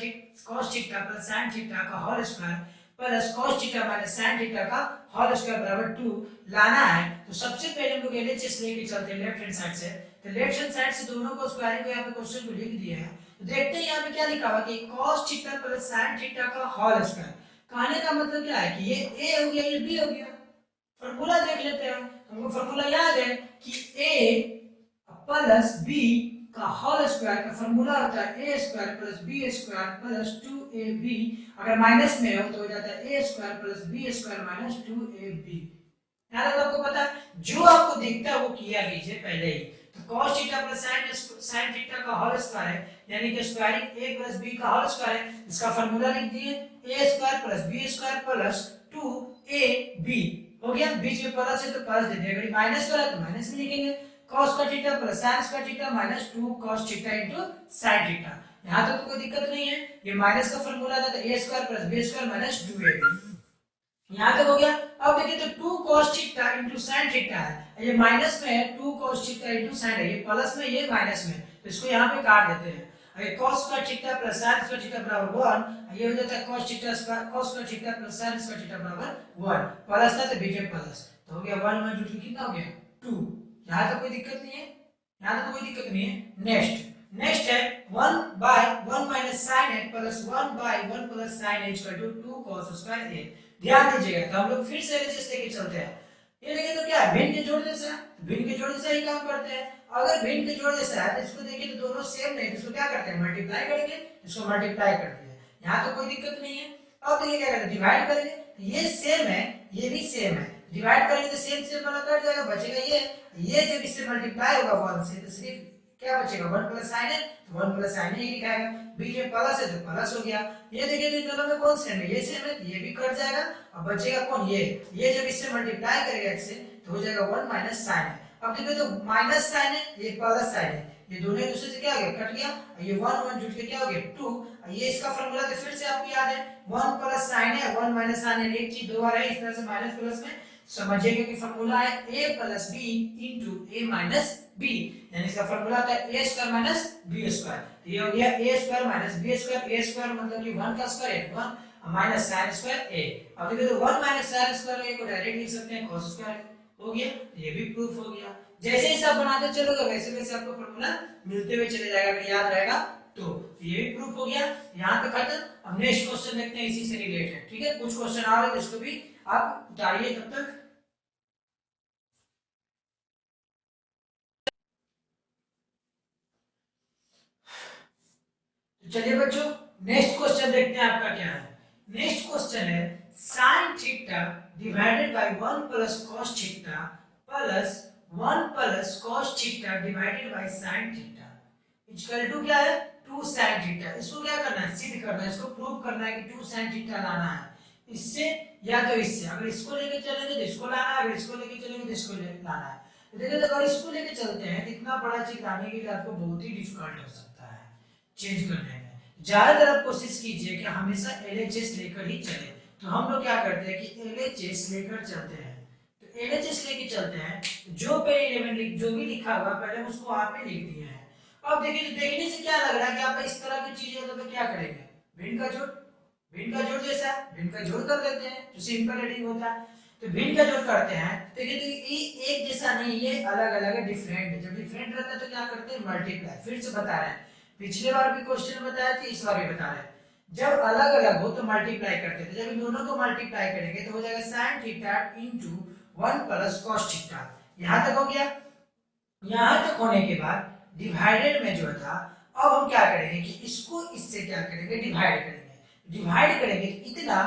cos theta plus sin theta का whole square plus cos theta minus sin theta का होल स्क्वायर बराबर 2 लाना है, तो सबसे पहले हम लोग एलएचएस लेके चलते हैं लेफ्ट हैंड साइड से। तो लेफ्ट हैंड साइड से दोनों को स्क्वायरिंग को यहाँ पे क्वेश्चन को लिख दिए हैं, तो देखते हैं यहाँ पे क्या लिखा हुआ कि cos theta plus sin theta का होल स्क्वायर। कहने का मतलब क्या है कि ये a हो गया ये b हो गया। फॉर्मूला देख लेते हैं, हमको फॉर्मूला याद है कि a प्लस b का होल स्क्वायर का फॉर्मूला होता है a square plus b square plus 2ab, अगर माइनस में हो तो हो जाता है a square plus b square minus 2ab। याद है आपको पता है, जो आपको दिखता है वो किया कीजिए पहले ही। तो cos theta plus sin theta का होल स्क्वायर है, यानी कि स्क्वायरिंग a प्लस b का होल स्क्वायर है, इसका फार्मूला लिख दिए a square plus b square plus 2ab, हो गया। बीच में प्लस है तो प्लस दे दिया, अगर माइनस वाला तो माइनस में लिखेंगे, cos का theta plus sin square theta minus 2 cos theta into sin theta. यहां तक तो कोई दिक्कत नहीं है, ये माइनस का फार्मूला था तो a square plus b square minus 2ab, यहां तक हो गया। अब देखिए तो 2 cos theta into sin theta है, ये माइनस में है, 2 cos थीटा इनटू sin है, ये प्लस में ये माइनस में, तो इसको यहां पे काट देते हैं। अगर cos square theta plus sin square theta बराबर 1, ये हो जाता है cos theta square cos square theta plus sin square theta बराबर 1, प्लस था तो बीच में प्लस, तो हो गया 1 1 2 कितना हो गया 2। यहां तक कोई दिक्कत नहीं है, यहां तक कोई दिक्कत नहीं है। नेक्स्ट है 1 by 1 minus sin a plus 1 by 1 plus sin a equal to 2 cos square a। ध्यान दीजिएगा, तो हम लोग फिर से एलएचएस लेके चलते हैं। ये देखिए तो क्या है, भिन्न के जोड़ जैसा है, भिन्न के जोड़ जैसा ही काम करते हैं। अगर भिन्न के जोड़ जैसा है तो इसको देखिए तो दोनों सेम नहीं, तो इसको क्या करते हैं मल्टीप्लाई करेंगे, इसको मल्टीप्लाई करते हैं, यहाँ तो कोई दिक्कत नहीं है। अब देखिए क्या करते हैं डिवाइड करेंगे, ये सेम है ये भी सेम है, डिवाइड करेंगे तो सेम सेम वाला कट जाएगा, बचेगा ये जब इससे मल्टीप्लाई होगा 1 से तो सिर्फ क्या बचेगा 1 प्लस sin है, तो 1 प्लस sin ही लिखाएगा, बीच में प्लस है तो प्लस हो गया। ये देखिए तो दोनों में कौन सेम है, ये सेम है, ये भी कट जाएगा और बचेगा कौन ये जब इससे मल्टीप्लाई करेगा x से तो हो जाएगा 1 माइनस sin है। अब देखिए तो माइनस sin है ये प्लस sin है, ये दोनों एक दूसरे से क्या हो गया, कट गया, ये 1 1 जुड़ के क्या हो गया 2, ये इसका फार्मूला तो फिर से आपको याद है 1 प्लस साइन है 1 माइनस साइन है, एक चीज दो बार है, इस तरह से माइनस प्लस में समझिएगा कि फार्मूला है a plus b into a minus b, यानी इसका फार्मूला था a square minus b square, ये हो गया a square minus b square, a square मतलब कि 1 का square 1 minus sine square a, अब देखिए तो 1 माइनस साइन स्क्वायर a को डायरेक्ट लिख सकते हैं cos स्क्वायर हो गया, ये भी प्रूफ हो गया। जैसे ही सब बनाते चलोगे वैसे वैसे आपको फार्मूला मिलते हुए चले जाएगा, अगर याद रहेगा तो ये भी प्रूफ हो गया। यहाँ तक खत्म। अब नेक्स्ट क्वेश्चन देखते हैं इसी से रिलेटेड, ठीक है, कुछ क्वेश्चन आ रहे हैं इसको भी आप उतारिए तब तक। तो चलिए बच्चों नेक्स्ट क्वेश्चन देखते हैं आपका क्या है। नेक्स्ट क्वेश्चन है sin theta divided by 1 plus cos theta plus 1 plus cos theta divided by sin theta equal to क्या है 2 sin थीटा। इसको क्या करना है, सिद्ध करना है, इसको प्रूव करना है कि 2 sin थीटा लाना है इससे या तो इससे, अगर इसको लेके चलेंगे तो इसको लाना है, अगर इसको लेके चलेंगे तो इसको लाना है। तो देखिए अगर इसको लेके चलते हैं तो इतना बड़ा चीज लाने के लिए आपको बहुत ही डिफिकल्ट हो सकता है चेंज करने में। ज्यादातर आप कोशिश कीजिए कि हमेशा एलएचएस लेकर ही चले, तो हम लोग क्या करते हैं कि एलएचएस लेकर चलते हैं। तो एलएचएस लेके चलते हैं, जो पे 11 जो भी लिखा हुआ पहले उसको आपने लिख दिया है। अब देखिए देखने से क्या लग रहा है कि आप इस तरह की चीजें होता तो क्या करेंगे, भिन्न का जोड़, भिन्न का जोड़ जैसा भिन्न का जोड़ कर देते हैं तो सिंपल रीडिंग होता है। तो भिन्न का जोड़ करते हैं, देखिए तो ये एक जैसा नहीं, ये अलग अलग है, डिफरेंट है। जब डिफरेंट रहता है तो क्या करते हैं मल्टीप्लाई, फिर से बता रहे हैं, पिछले बार भी क्वेश्चन बताया था, इस बार भी बता रहे हैं, जब अलग अलग हो तो मल्टीप्लाई करते थे, जब इन दोनों को मल्टीप्लाई करेंगे तो हो जाएगा sin theta into 1 plus cos theta. यहां तक हो गया। यहां तक होने के बाद डिवाइडेड में जो था, अब हम क्या करेंगे कि इसको इससे क्या करेंगे डिवाइड करेंगे, डिवाइड करेंगे इतना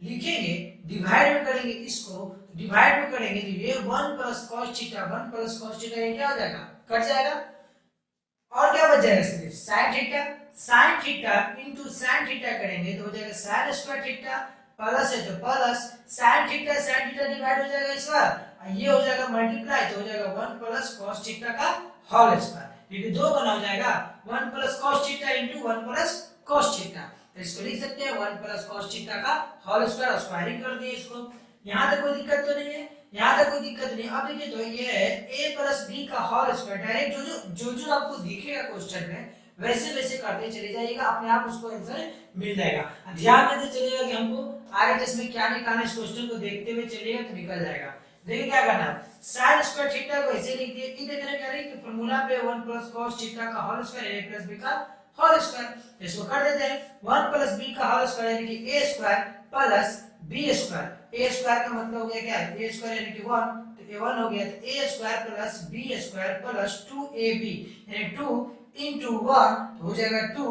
लिखेंगे, डिवाइड में करेंगे इसको, डिवाइड में करेंगे तो ये 1 plus cos theta 1 plus cos theta ये क्या हो जाएगा कट जाएगा, और क्या बच जाएगा सिर्फ sin theta, sin theta into sin theta करेंगे तो हो जाएगा sin स्क्वायर थीटा, प्लस है तो प्लस sin थीटा डिवाइड हो जाएगा इस बार, ये हो जाएगा मल्टीप्लाई तो हो जाएगा 1 प्लस cos थीटा का होल स्क्वायर, क्योंकि दो बना हो जाएगा 1 plus cos theta into 1 plus cos theta, तो इसको लिख सकते हैं 1 प्लस cos थीटा का होल स्क्वायर, स्क्वायरिंग कर दिए इसको। यहां तक कोई दिक्कत तो नहीं है, यहां तक कोई दिक्कत नहीं। अब देखिए तो ये है a प्लस b का होल स्क्वायर, डायरेक्ट जो आपको दिखेगा क्वेश्चन में वैसे वैसे करते चले जाइएगा, अपने आप उसको आंसर मिल जाएगा। ध्यान देते चलिएगा कि हमको आगे टेस्ट में क्या निकालना है, इस क्वेश्चन को देखते हुए चलिएगा तो निकल जाएगा। देखिए क्या करना है, sin स्क्वायर थीटा को ऐसे लिख दिए, इधर देखना क्या है कि फार्मूला पे 1 प्लस cos थीटा का whole square a plus b का होल स्क्वायर, इसको कर देते हैं 1 प्लस b का होल स्क्वायर यानी कि a square plus b square, a square का मतलब हो गया क्या है a स्क्वायर यानी कि 1, तो a1 हो गया तो a square plus b square plus 2ab यानी 2 into 1 तो हो जाएगा 2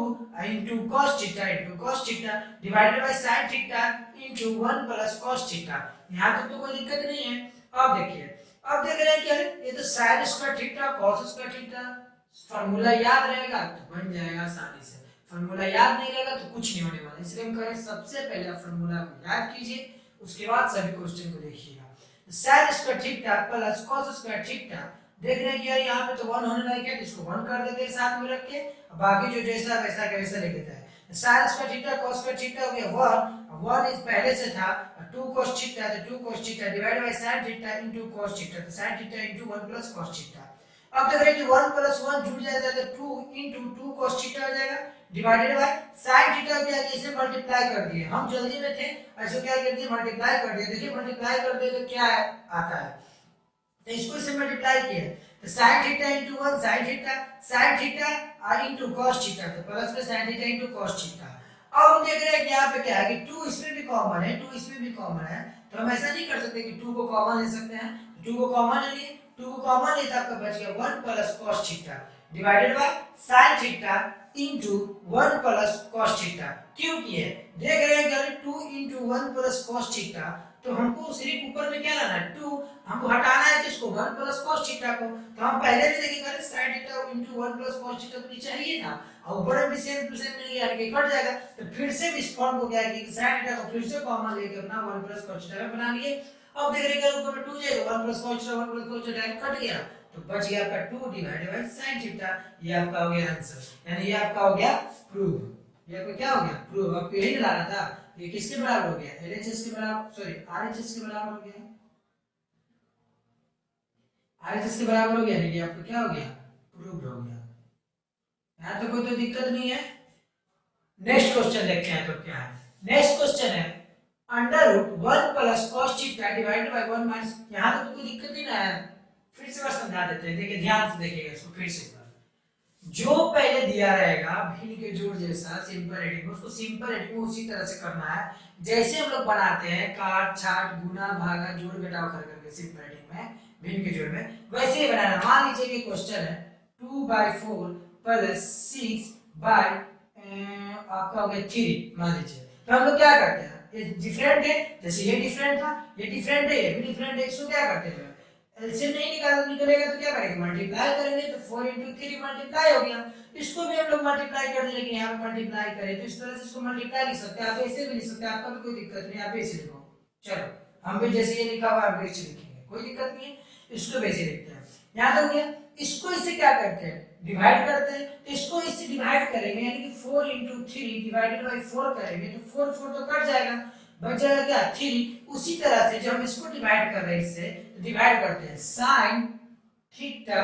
into cos theta divided by sin theta into 1 plus cos theta. यहां तक तो कोई दिक्कत नहीं है। अब देखिए, अब देख रहे हैं क्या है, ये तो sin square theta cos square theta, formula याद रहेगा तो बन जाएगा आसानी से, फार्मूला याद नहीं रहेगा तो कुछ नहीं होने वाला। इसलिए हम करें सबसे पहले फार्मूला को याद कीजिए, उसके बाद सभी क्वेश्चन को देखिएगा। sin square theta plus cos square theta, देख रहे हैं कि यार यहाँ पे तो 1 होने लगा है, इसको 1 कर देते हैं साथ में रख के, बाकी जो जैसा वैसा का वैसा लिख देता है। sin square theta cos square theta हो गया 1 इस पहले से था 2 cos थीटा, तो 2 cos theta divide by sin theta into cos theta, तो sin theta into 1 plus cos theta. अब देख रहे हैं कि 1 प्लस 1 जुड़ जाएगा तो 2 इनटू 2 cos थीटा हो जाएगा डिवाइडेड बाय sin थीटा को क्या इसे मल्टीप्लाई कर दिए, हम जल्दी में थे ऐसे क्या कर दिए मल्टीप्लाई कर दिए। देखिए मल्टीप्लाई कर दिए तो क्या आता है, तो इसको इससे मल्टीप्लाई किया तो sin theta into 1 sin theta और इनटू cos थीटा, तो प्लस में sin theta into cos theta. अब हम देख रहे हैं कि यहाँ पे क्या है कि 2 इसमें भी कॉमन है, 2 इसमें भी कॉमन है, तो हम ऐसा नहीं कर सकते कि 2 को कॉमन ले सकते हैं, 2 को कॉमन ले लिए, 2 को कॉमन लेता आपका बच गया 1 plus cos theta divided by sin theta into 1 plus cos theta. क्यों किए, देख रहे हैं कि 2 इनटू 1 प्लस cos थीटा, तो हमको सिर्फ ऊपर में क्या लाना है 2, हमको हटाना है किसको 1 प्लस cos थीटा को, तो हम पहले भी देखिए कर sin theta into 1 plus cos theta तो नीचे ही था और ऊपर में भी सेम टू सेम मिल गया कि कट जाएगा, तो फिर से इस फॉर्म को क्या है कि sin थीटा को फिर से कॉमन लेके अपना 1 प्लस cos थीटा में बना लिए। अब देख रहे हैं ऊपर में 2 जाएगा 1 plus cos theta 1 plus cos theta cut गया, तो बच गया आपका 2 डिवाइडेड बाय sin थीटा। ये आपका हो गया आंसर, यानी ये आपका हो गया प्रूव। ये आपका क्या हो गया प्रूव। आपको यही लाना था। ये किसके बराबर हो गया LHS के बराबर, सॉरी RHS के बराबर हो गया, RHS के बराबर हो गया। ये आपको क्या हो गया प्रूव्ड हो गया। यहाँ तो कोई तो दिक्कत नहीं है। नेक्स्ट क्वेश्चन देखते हैं तो क्या है। नेक्स्ट क्वेश्चन है under root 1 plus cos theta divided by 1 minus. यहाँ तो कोई दिक्कत नहीं ना है, फिर से बार समझा देते हैं। देखिए ध्यान से देखिएगा इसको फिर से। जो पहले दिया रहेगा भिन्न के जोड़ जैसा सिंपल एडिंग, उसको सिंपल एडिंग उसी तरह से करना है जैसे हम लोग बनाते हैं काट छाट गुना भागा जोड़ घटाव कर करके सिंपल एडिंग में भिन्न के जोड़ में, वैसे ही बनाना। मान लीजिए कि क्वेश्चन है 2/4 प्लस 6 आपका हो गया 3 मान लीजिए। तो हम लोग क्या करते हैं, ये डिफरेंट है, जैसे ये डिफरेंट था, ये डिफरेंट है, ये भी डिफरेंट है, इसको क्या करते हैं एलसीएम नहीं निकलेगा तो क्या करेंगे मल्टीप्लाई करेंगे। तो 4 × 3 मल्टीप्लाई हो गया। इसको भी हम लोग मल्टीप्लाई कर देंगे, लेकिन यहाँ पे मल्टीप्लाई करें तो इस तरह से इसको मल्टीप्लाई लिख सकते हैं। आप ऐसे भी लिख सकते हैं, आपका भी कोई दिक्कत नहीं, आप ऐसे लिखो। चलो हम भी जैसे ये लिखा हुआ है हम ऐसे लिखेंगे, कोई दिक्कत नहीं है। इसको वैसे लिखते हैं। यहाँ तो गया। इसको इससे क्या करते हैं डिवाइड करते हैं। तो इसको इससे डिवाइड करेंगे, यानी कि 4 × 3 डिवाइडेड बाय 4 करेंगे तो 4 4 तो कट जाएगा, बच जाएगा क्या 3। उसी तरह से जब हम इसको डिवाइड कर रहे हैं इससे तो डिवाइड करते हैं sin theta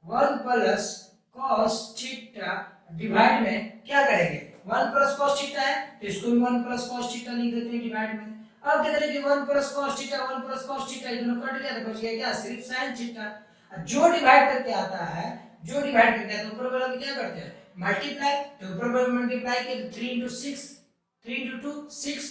1 plus cos theta divide में क्या करेंगे 1 प्लस cos थीटा है तो इसको भी 1 प्लस cos थीटा लिख देते हैं डिवाइड में। अब देख रहे हैं कि 1 plus cos theta 1 plus cos theta ये दोनों कट गया तो बच गया क्या सिर्फ sin थीटा। जो डिवाइड करके आता है, जो डिवाइड करके आता है ऊपर वाला में क्या करते हैं मल्टीप्लाई। तो ऊपर वाला में मल्टीप्लाई किया तो 3 × 6 3 × 2 6,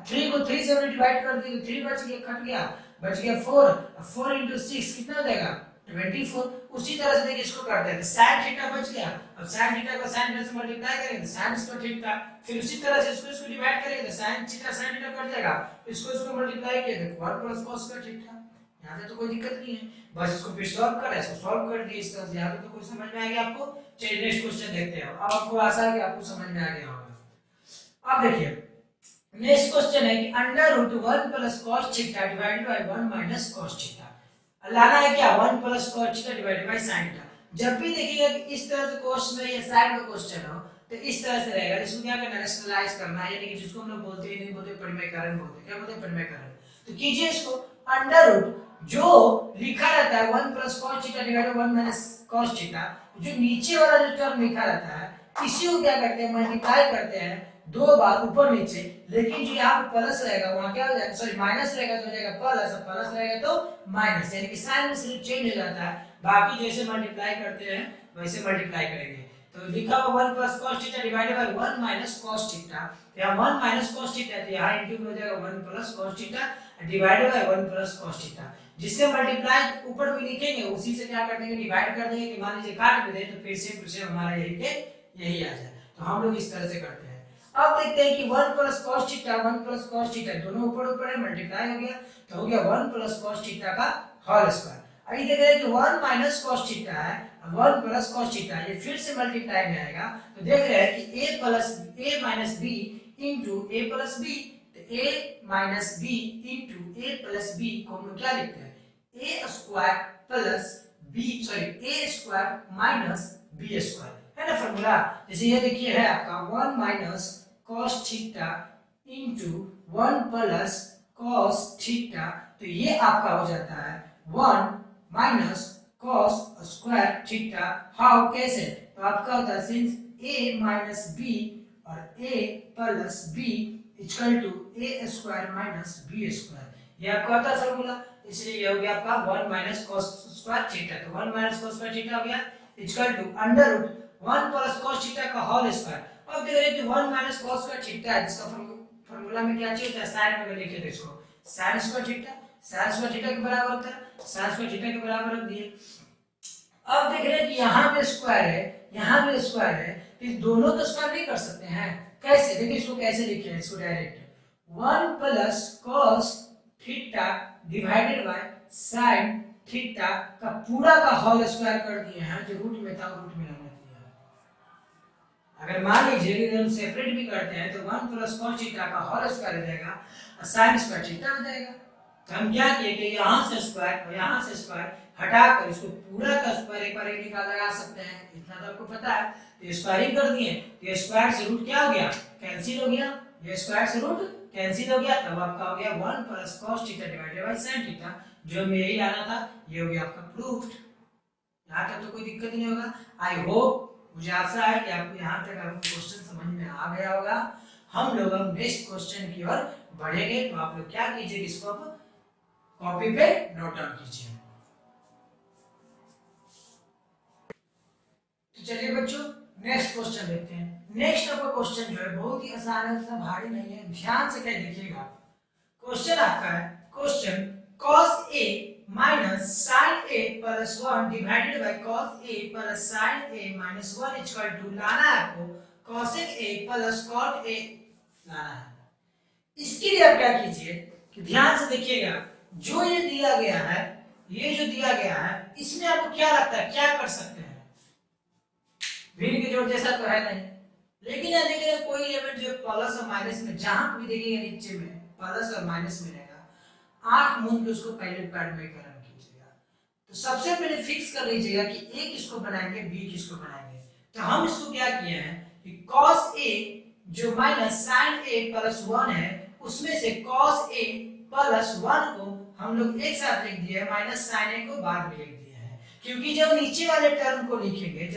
3 को 3 से डिवाइड कर दिए तो 3 बच गया, कट गया, बच गया 4। 4 × 6 कितना हो जाएगा 24। उसी तरह से देखिए इसको करते हैं तो sin थीटा बच गया। अब sin थीटा को sin थीटा से मल्टीप्लाई करेंगे तो sin स्क्वायर थीटा, फिर उसी तरह से इसको डिवाइड करेंगे तो sin थीटा कट जाएगा, इसको मल्टीप्लाई किया तो 1 प्लस cos स्क्वायर थीटा। यहाँ पे तो कोई दिक्कत नहीं है, बस इसको फिर सॉल्व करें, इसको सॉल्व कर दिए इस तरह से। यहाँ पे तो कुछ समझ में आ गया आपको। चलिए नेक्स्ट क्वेश्चन देखते हैं। अब आपको आशा है कि आपको समझ में आ गया होगा। अब देखिए नेक्स्ट क्वेश्चन है कि under root 1 plus cos theta divided by 1 minus cos theta. लाना है क्या 1 plus cos theta divided by sin theta. जब भी देखिएगा कि इस तरह से क्वेश्चन में या साइड में क्वेश्चन हो तो इस तरह से रहेगा। इसको क्या करना है रैशनलाइज करना है, यानी कि जिसको हम लोग बोलते हैं नहीं बोलते परिमेयकरण बोलते हैं। क्या बोलते हैं परिमेयकरण। तो कीजिए इसको अंडर रूट जो लिखा रहता है 1 plus cos theta divided by 1 minus cos theta, जो नीचे वाला जो टर्म लिखा रहता है इसी को क्या करते हैं मल्टीप्लाई करते हैं 2 बार ऊपर नीचे। लेकिन जो यहाँ पे प्लस रहेगा वहां क्या हो जाएगा सॉरी माइनस रहेगा तो हो जाएगा प्लस, और प्लस रहेगा तो माइनस, यानी कि साइन में सिर्फ चेंज हो जाता है। बाकी जैसे मल्टीप्लाई करते हैं वैसे मल्टीप्लाई करेंगे। तो लिखा हुआ 1 plus cos theta divided by 1 minus cos theta. यहाँ 1 माइनस cos थीटा है तो यहाँ इंटू हो जाएगा 1 plus cos theta divided by 1 plus cos theta. जिससे मल्टीप्लाई ऊपर भी लिखेंगे उसी से क्या कर देंगे डिवाइड कर देंगे। कि मान लीजिए काट भी दें तो फिर से हमारा यही के यही आ जाए। तो हम लोग इस तरह से करते हैं। अब देखते हैं कि 1 plus cos theta 1 plus cos theta दोनों ऊपर है मल्टीप्लाई हो गया तो हो गया 1 प्लस cos थीटा का होल स्क्वायर। अभी देख रहे हैं कि 1 माइनस cos थीटा है 1 प्लस cos थीटा, ये फिर से मल्टीप्लाई में आएगा। तो देख रहे हैं कि a minus b into a plus b, तो a minus b into a plus b को हम लोग क्या लिखते हैं a square plus b sorry a square minus b square है ना फॉर्मूला। जैसे ये देखिए है आपका 1 minus cos theta into 1 plus cos theta, तो ये आपका हो जाता है 1 minus cos square theta. How कैसे, तो आपका होता है सिंस a माइनस b और a plus b equal to a square minus b square, ये आपका होता है फॉर्मूला। इसलिए ये हो गया आपका 1 माइनस cos स्क्वायर थीटा। तो 1 माइनस cos स्क्वायर थीटा हो गया equal to under root 1 plus cos theta का होल स्क्वायर। अब देख रहे हैं कि 1 माइनस cos स्क्वायर थीटा है जिसका फॉर्मूला में क्या चाहिए होता है साइन में लिखे थे इसको sin square theta. sin square theta के बराबर होता है sin स्क्वायर थीटा के बराबर रख दिए। अब देख रहे हैं कि यहाँ पे स्क्वायर है यहाँ पे स्क्वायर है, तो इस दोनों को स्क्वायर नहीं कर सकते हैं। कैसे देखिए इसको कैसे लिखे हैं इसको direct 1 plus cos theta divided by sin theta का पूरा का होल स्क्वायर कर दिए हैं। जो रूट में था रूट में रख दिया। अगर मान लीजिए कि हम सेपरेट भी करते हैं तो 1 प्लस cos थीटा का होल स्क्वायर हो जाएगा और sin स्क्वायर थीटा हो जाएगा। तो हम क्या किए कि यहाँ से स्क्वायर और यहाँ से स्क्वायर हटाकर इसको पूरा का स्क्वायर एक बार एक निकाल लगा सकते हैं, इतना तो आपको पता है। तो स्क्वायरिंग कर दिए तो ये स्क्वायर से रूट क्या हो गया, कैंसिल हो गया, ये स्क्वायर से रूट कैंसिल हो गया, तब आपका हो गया 1 plus cos theta divided by sin theta, जो हमें यही लाना था, ये हो गया आपका प्रूफ्ड। यहाँ तक तो कोई दिक्कत नहीं होगा। आई होप, मुझे आशा है कि आपको यहाँ तक आपको क्वेश्चन समझ में आ गया होगा। हम लोग अब नेक्स्ट क्वेश्चन की ओर बढ़ेंगे, तो आप लोग क्या कीजिए, इसको आप कॉपी पे नोट डाउन कीजिए। तो चलिए बच्चों नेक्स्ट क्वेश्चन देखते हैं। नेक्स्ट आपका क्वेश्चन जो है बहुत ही आसान है, उतना भारी नहीं है, ध्यान से क्या देखिएगा। क्वेश्चन आपका है, question cos a minus sin a plus 1 divided by cos a plus sin a minus 1 equal to लाना है आपको cosec a plus cot a लाना है। इसके लिए आप क्या कीजिए कि ध्यान से देखिएगा, जो ये दिया गया है, ये जो दिया गया है, इसमें आपको क्या लगता है, क्या कर सकते हैं, भिन्न के जोड़ जैसा तो है नहीं, लेकिन यहां देखिए कोई एलिमेंट जो प्लस और माइनस में, जहां भी देखिएगा नीचे में प्लस और माइनस में रहेगा, आंख मूंद के उसको पहले पैड में करण कीजिएगा। तो सबसे पहले फिक्स कर लीजिएगा कि ए किसको बनाएंगे, बी किसको बनाएंगे। तो हम इसको क्या किए हैं कि cos a जो माइनस sin a प्लस 1 है, उसमें से cos a प्लस 1 को हम लोग एक साथ लिख दिए, माइनस sin a को बाद में लिख दिए हैं, क्योंकि जब नीचे वाले टर्म को लिखेंगे,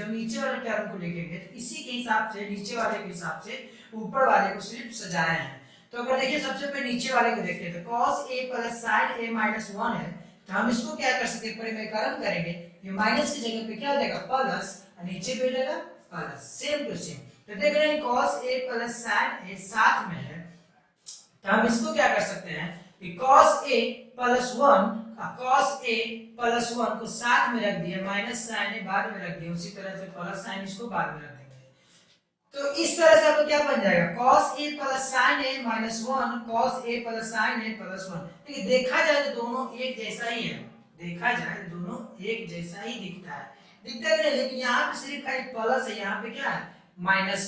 तो इसी के हिसाब से, नीचे वाले के हिसाब से ऊपर वाले को सिर्फ सजाए हैं। तो अगर देखिए सबसे पहले नीचे वाले को देखते हैं, तो cos a plus sin a minus 1 है, तो हम इसको क्या कर सकते हैं, परिमेयकरण करेंगे, ये माइनस की जगह पे क्या हो जाएगा प्लस, और नीचे पे जाएगा प्लस, सेम टू सेम। तो देख रहे हैं cos a plus sin a साथ में है, तो हम इसको क्या कर सकते हैं कि cos a प्लस 1 को साथ में रख दिया, माइनस sin a बाद में रख दिया, उसी तरह से प्लस sin इसको बाद में रख देंगे। तो इस तरह से आपको क्या बन जाएगा, cos a plus sin a minus 1 cos a plus sin a plus 1। देखिए देखा जाए तो दोनों एक जैसा ही है, देखा जाए तो दोनों एक जैसा ही दिखता है, लेकिन यहाँ पे सिर्फ खाली प्लस है, यहाँ पे क्या है, माइनस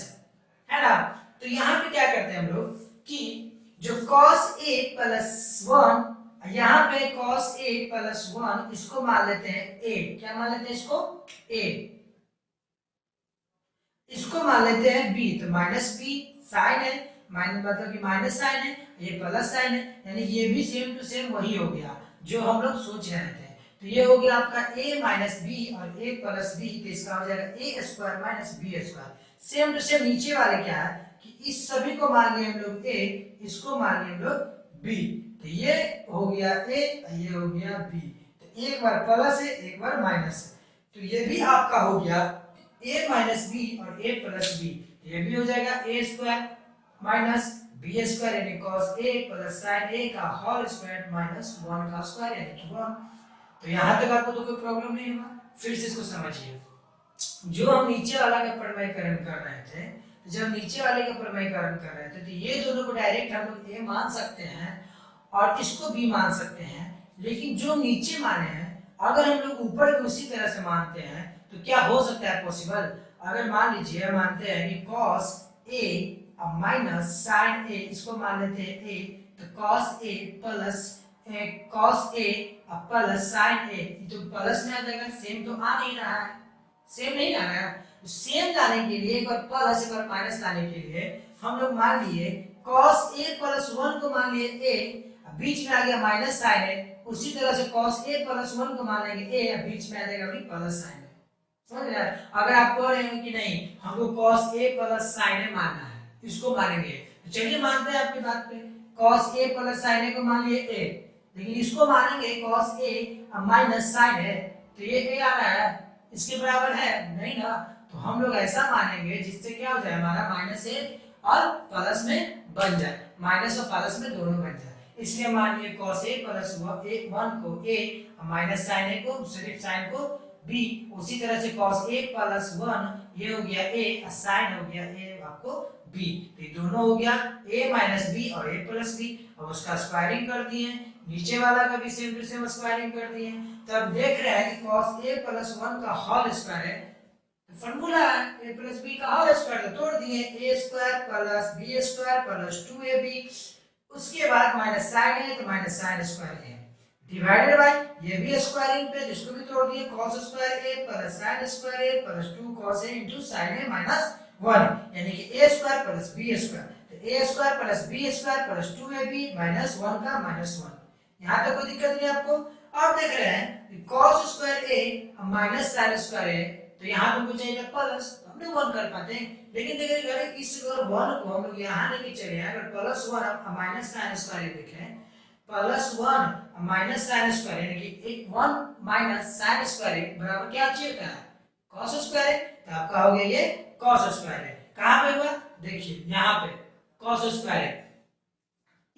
है ना। तो यहाँ पे क्या करते हैं हम लोग कि जो cos a प्लस 1, यहाँ पे cos a प्लस 1 इसको मान लेते हैं a, क्या मान लेते हैं इसको a, इसको मान लेते हैं b, तो माइनस b साइन है, माइनस मतलब कि माइनस साइन है, ये प्लस साइन है, यानी ये भी सेम टू सेम वही हो गया जो हम लोग सोच रहे थे। तो ये हो गया आपका a माइनस बी और a प्लस बी, तो इसका हो जाएगा a square minus b square. Same to same नीचे वाले क्या है कि इस सभी को मान लिए हम लोग a, इसको मान लिए हम लोग b, तो ये हो गया a, ये हो गया b, तो एक बार प्लस है एक बार माइनस है, तो ये भी आपका हो गया a माइनस बी और a प्लस बी, ये भी हो जाएगा a square minus b square, यानी cos a plus sin a का होल स्क्वायर माइनस 1 का स्क्वायर यानी कि 1। तो यहाँ तक आपको तो कोई प्रॉब्लम नहीं होगा। फिर से इसको समझिए, जो हम नीचे वाला का परिमेयकरण कर रहे थे, जब नीचे वाले का परिमेयकरण कर रहे थे, तो ये दोनों को डायरेक्ट हम लोग a मान सकते हैं और इसको b मान सकते हैं, लेकिन जो नीचे माने हैं अगर हम लोग ऊपर को उसी तरह से मानते हैं तो क्या हो सकता है पॉसिबल। अगर मान लीजिए मानते हैं कि cos a minus sin a, इसको मान लेते हैं a, तो cos a plus sin a, तो प्लस में आ जाएगा, सेम तो आ नहीं रहा है, सेम नहीं आ रहा है। तो सेम लाने के लिए एक बार प्लस एक बार माइनस लाने के लिए हम लोग मान लिए cos a प्लस 1 को मान लिए a, बीच में आ गया माइनस sin a, उसी तरह से cos a प्लस 1 को मान लेंगे a, बीच में आ जाएगा भी प्लस sin a। समझ रहे हैं। अगर आप कह रहे हैं कि नहीं हमको cos a plus sin a मानना है, इसको मानेंगे, तो चलिए मानते हैं आपकी बात पे, cos a plus sin a को मान लिए a, लेकिन इसको मानेंगे cos a minus sin a, तो ये a आ रहा है, इसके बराबर है नहीं ना। तो हम लोग ऐसा मानेंगे जिससे क्या हो जाए, हमारा माइनस a और प्लस में बन जाए, माइनस और प्लस में दोनों बन जाए। इसलिए मान लिए cos a प्लस 1 को a माइनस sin a को सिर्फ sin को b, उसी तरह से cos a प्लस 1 ये हो गया a और sin हो गया a आपको b, तो ये दोनों हो गया a माइनस b और a प्लस b। अब उसका स्क्वायरिंग कर दिए, नीचे वाला का भी सेम टू सेम स्क्वायरिंग कर दिए, तो अब देख रहे हैं कि cos a प्लस 1 का होल स्क्वायर है, फॉर्मूला है a प्लस b का होल स्क्वायर, तो तोड़ दिए a square plus b square plus 2ab, उसके बाद माइनस साइन ए तो minus sine square A divided by ये भी स्क्वायरिंग पे जिसको भी तोड़ दिए cos square a plus sin square a plus 2 cos a into sin a minus 1 यानी कि a square plus b square तो a square plus b square plus 2ab minus 1 का माइनस 1 यहां तक कोई दिक्कत नहीं आपको। अब देख रहे हैं कि cos square a minus sin square a तो यहां तुमको चाहिए प्लस हमने 1 कर पाते हैं लेकिन देखिए अगर इस 1 को हम लोग यहां लेके चले अगर प्लस 1 माइनस sin स्क्वायर देखें प्लस 1 माइनस साइन स्क्वायर यानी कि 1 माइनस साइन स्क्वायर बराबर क्या चाहिए क्या है cos स्क्वायर है तो आपका हो गया ये cos स्क्वायर है। कहां पे हुआ देखिए यहां पे cos स्क्वायर है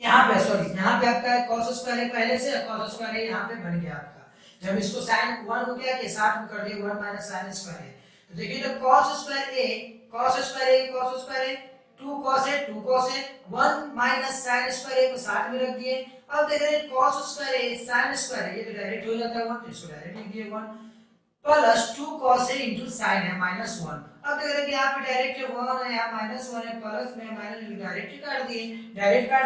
यहां पे सॉरी यहां पे आपका cos स्क्वायर है पहले से cos स्क्वायर है यहां पे बन गया आपका जब इसको sin 1 हो गया कि 60 में कर दिए 1 माइनस sin स्क्वायर है तो देखिए तो cos square a cos square a 2 cos है 2 cos है 1 माइनस sin स्क्वायर a को साथ में रख दिए। अब देख रहे हैं cos square a sin square है ये तो डायरेक्ट हो जाता है 1 तो इसको डायरेक्ट लिख दिए 1 plus 2 cos a into sin है माइनस 1। अब देख रहे हैं कि यहाँ पे डायरेक्ट 1 है यहाँ माइनस 1 है प्लस में माइनस डायरेक्ट काट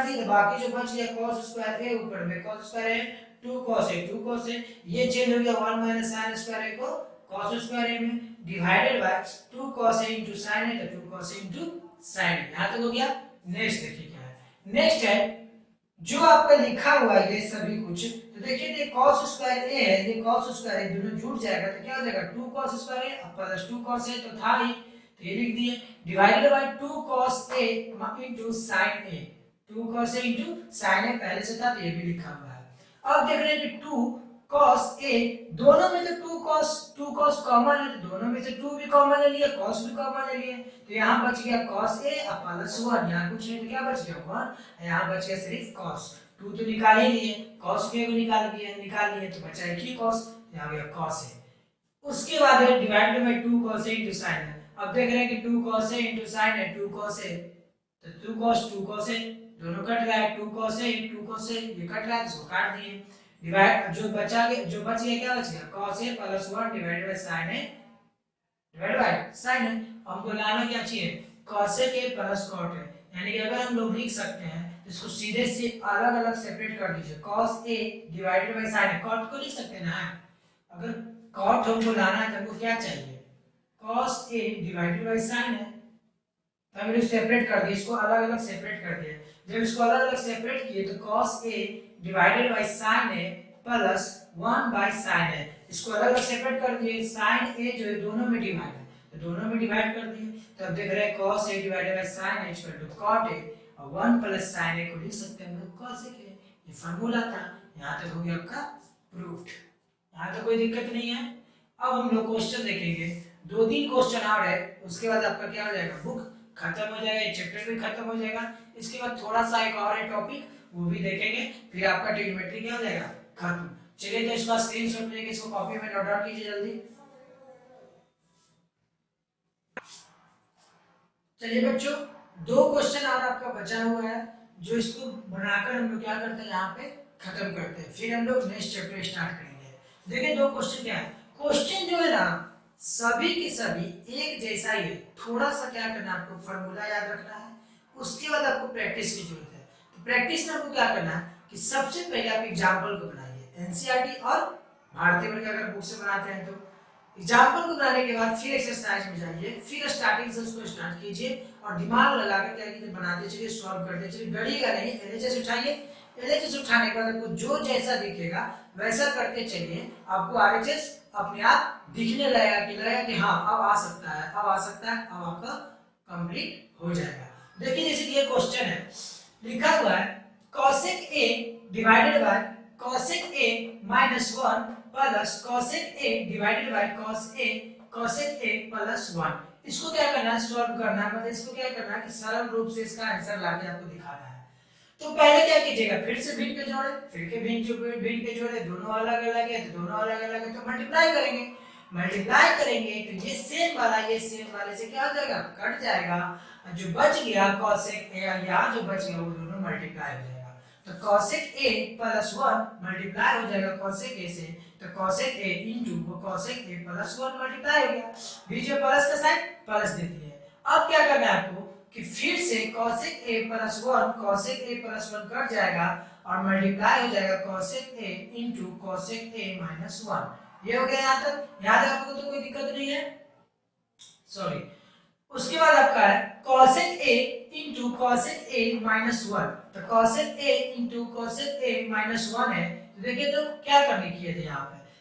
दिए तो बाकी जो बच गया cos स्क्वायर a ऊपर में cos स्क्वायर है 2 cos a ये चेंज हो गया 1 माइनस sin स्क्वायर a को cos स्क्वायर a में divided by 2 cos a into sin है तो 2 cos a into sin यहां तक हो गया। नेक्स्ट देखिए क्या है नेक्स्ट है जो आपका लिखा हुआ है ये सभी कुछ तो देखिए ये cos स्क्वायर a है ये cos स्क्वायर a दोनों जुड़ जाएगा तो क्या हो जाएगा 2 cos square a plus 2 cos a तो था ही तो ये लिख दिए divided by 2 cos a into sin a 2 cos a into sin a पहले से था तो ये भी लिखा हुआ है। अब देख रहे हैं कि 2 cos a दोनों में तो 2 cos कॉमन है तो दोनों में से 2 भी कॉमन ले लिए cos भी कॉमन ले लिए तो यहाँ बच गया cos a प्लस 1 यहाँ कुछ नहीं तो क्या बच गया 1 यहाँ बच गया सिर्फ cos 2 तो निकाल ही लिए cos को निकाल लिए तो बचा एक ही cos यहाँ गया cos a उसके बाद है divided by 2 cos a into sin है। अब देख रहे हैं कि 2 cos a into sin है 2 cos a तो 2 cos a दोनों कट रहा है 2 cos a ये कट रहा है इसको काट दिए डिवाइड जो बच गया क्या बच गया cos a plus 1 divided by sin a divided by sin a हमको लाना क्या चाहिए cos a के प्लस cot a यानी कि अगर हम लोग लिख सकते हैं तो इसको सीधे से अलग अलग सेपरेट कर दीजिए cos a divided by sin a cot को लिख सकते हैं ना अगर cot हमको लाना है तो हमको क्या चाहिए cos a divided by sin a तो हमने सेपरेट कर दिया इसको अलग अलग सेपरेट कर दिया जब इसको अलग अलग सेपरेट किए तो cos a divided by sin a plus 1 by sin a इसको अलग अलग सेपरेट कर दिए sin a जो है दोनों में डिवाइड है तो दोनों में डिवाइड कर दिए तो अब देख रहे हैं cos a divided by sin a equal to cot a और 1 प्लस sin a को लिख सकते हैं हम लोग cos a के ये फार्मूला था यहां तक हो गया आपका प्रूव्ड यहां तक कोई दिक्कत नहीं है। अब हम लोग क्वेश्चन देखेंगे 2-3 क्वेश्चन और है उसके बाद आपका क्या हो जाएगा बुक खत्म हो जाएगा चैप्टर भी खत्म हो जाएगा इसके बाद थोड़ा सा एक और है टॉपिक वो भी देखेंगे फिर आपका ट्रिग्नोमेट्री क्या हो जाएगा खत्म। चलिए तो इसका स्क्रीनशॉट लेके इसको कॉपी में नोट डाउन कीजिए जल्दी। चलिए बच्चों 2 क्वेश्चन और आपका बचा हुआ है जो इसको बनाकर हम लोग क्या करते हैं यहाँ पे खत्म करते हैं फिर हम लोग नेक्स्ट चैप्टर स्टार्ट करेंगे। देखिए 2 क्वेश्चन क्या है क्वेश्चन जो है ना सभी के सभी एक जैसा ही है थोड़ा सा क्या करना है आपको फार्मूला याद रखना है उसके बाद आपको प्रैक्टिस की जरूरत है। तो प्रैक्टिस में आपको क्या करना है कि सबसे पहले आप एग्जाम्पल को बनाइए एनसीईआरटी और भारतीय वर्ग अगर बुक से बनाते हैं तो एग्जाम्पल को बनाने के बाद फिर एक्सरसाइज में जाइए फिर स्टार्टिंग से उसको स्टार्ट कीजिए और दिमाग लगाकर क्या कीजिए बनाते चलिए सॉल्व करते चलिए डरिएगा नहीं एलएचएस उठाइए एलएचएस उठाने के बाद आपको जो जैसा दिखेगा वैसा करते चलिए आपको आरएचएस अपने आप दिखने लगेगा कि हाँ अब आ सकता है अब आपका कंप्लीट हो जाएगा। देखिए जैसे ये क्वेश्चन है लिखा हुआ है cosec a divided bye cosec a minus 1 plus cosec a divided bye cosec a plus 1 इसको क्या करना है सॉल्व करना है मतलब इसको क्या करना है कि सरल रूप से इसका आंसर लाके आपको दिखाना है। तो पहले क्या कीजिएगा फिर से भिन्न के जोड़े फिर के भिन्न के जोड़े दोनों अलग अलग है तो दोनों अलग अलग है तो मल्टीप्लाई करेंगे तो ये सेम वाले से क्या हो जाएगा कट जाएगा जो बच गया cosec a यहाँ जो बच गया वो दोनों मल्टीप्लाई हो जाएगा तो cosec a प्लस 1 मल्टीप्लाई हो जाएगा cosec a से तो cosec a into cosec a plus 1 multiply हो गया बीच में प्लस का साइन प्लस दे दिए। अब क्या करना है आपको कि फिर से cosec a plus 1 cosec a plus 1 cut जाएगा और मल्टीप्लाई हो जाएगा cosec a into cosec a minus 1। ये हो गया यहाँ तक, याद है आपको? तो कोई दिक्कत नहीं है, सॉरी। उसके बाद आपका है cosec a into cosec a minus 1। तो cosec a into cosec a minus 1 है। तो देखिए तो क्या करने किए थे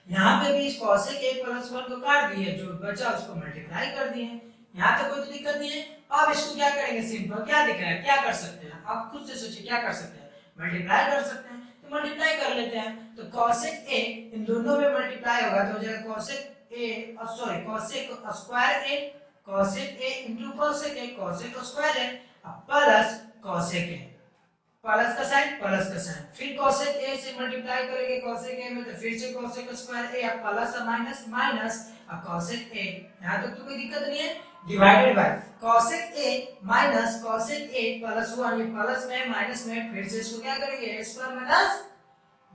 यहाँ पे भी इस cosec a प्लस 1 को काट दिए, जो बचा उसको मल्टीप्लाई कर दिए। यहाँ तक कोई दिक्कत नहीं है। अब इसको क्या करेंगे, सिंपल क्या दिख रहा है, क्या कर सकते हैं आप खुद से सोचिए, क्या कर सकते हैं, मल्टीप्लाई कर सकते हैं। तो मल्टीप्लाई कर लेते हैं। तो cosec a इन दोनों में मल्टीप्लाई होगा तो हो जाएगा cosec a sorry cosec square a, cosec a into cosec a, cosec square है, अब प्लस cosec a, प्लस का साइन प्लस का साइन, फिर cosec a से मल्टीप्लाई करेंगे cosec a में तो फिर से cosec स्क्वायर a, अब प्लस और माइनस माइनस, अब cosec a। यहाँ तक तो कोई दिक्कत नहीं है। Divided by cosec a minus cosec a plus 1, ये प्लस में माइनस में, फिर से इसको क्या करेंगे a square minus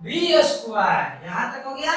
b square. यहाँ तक हो गया।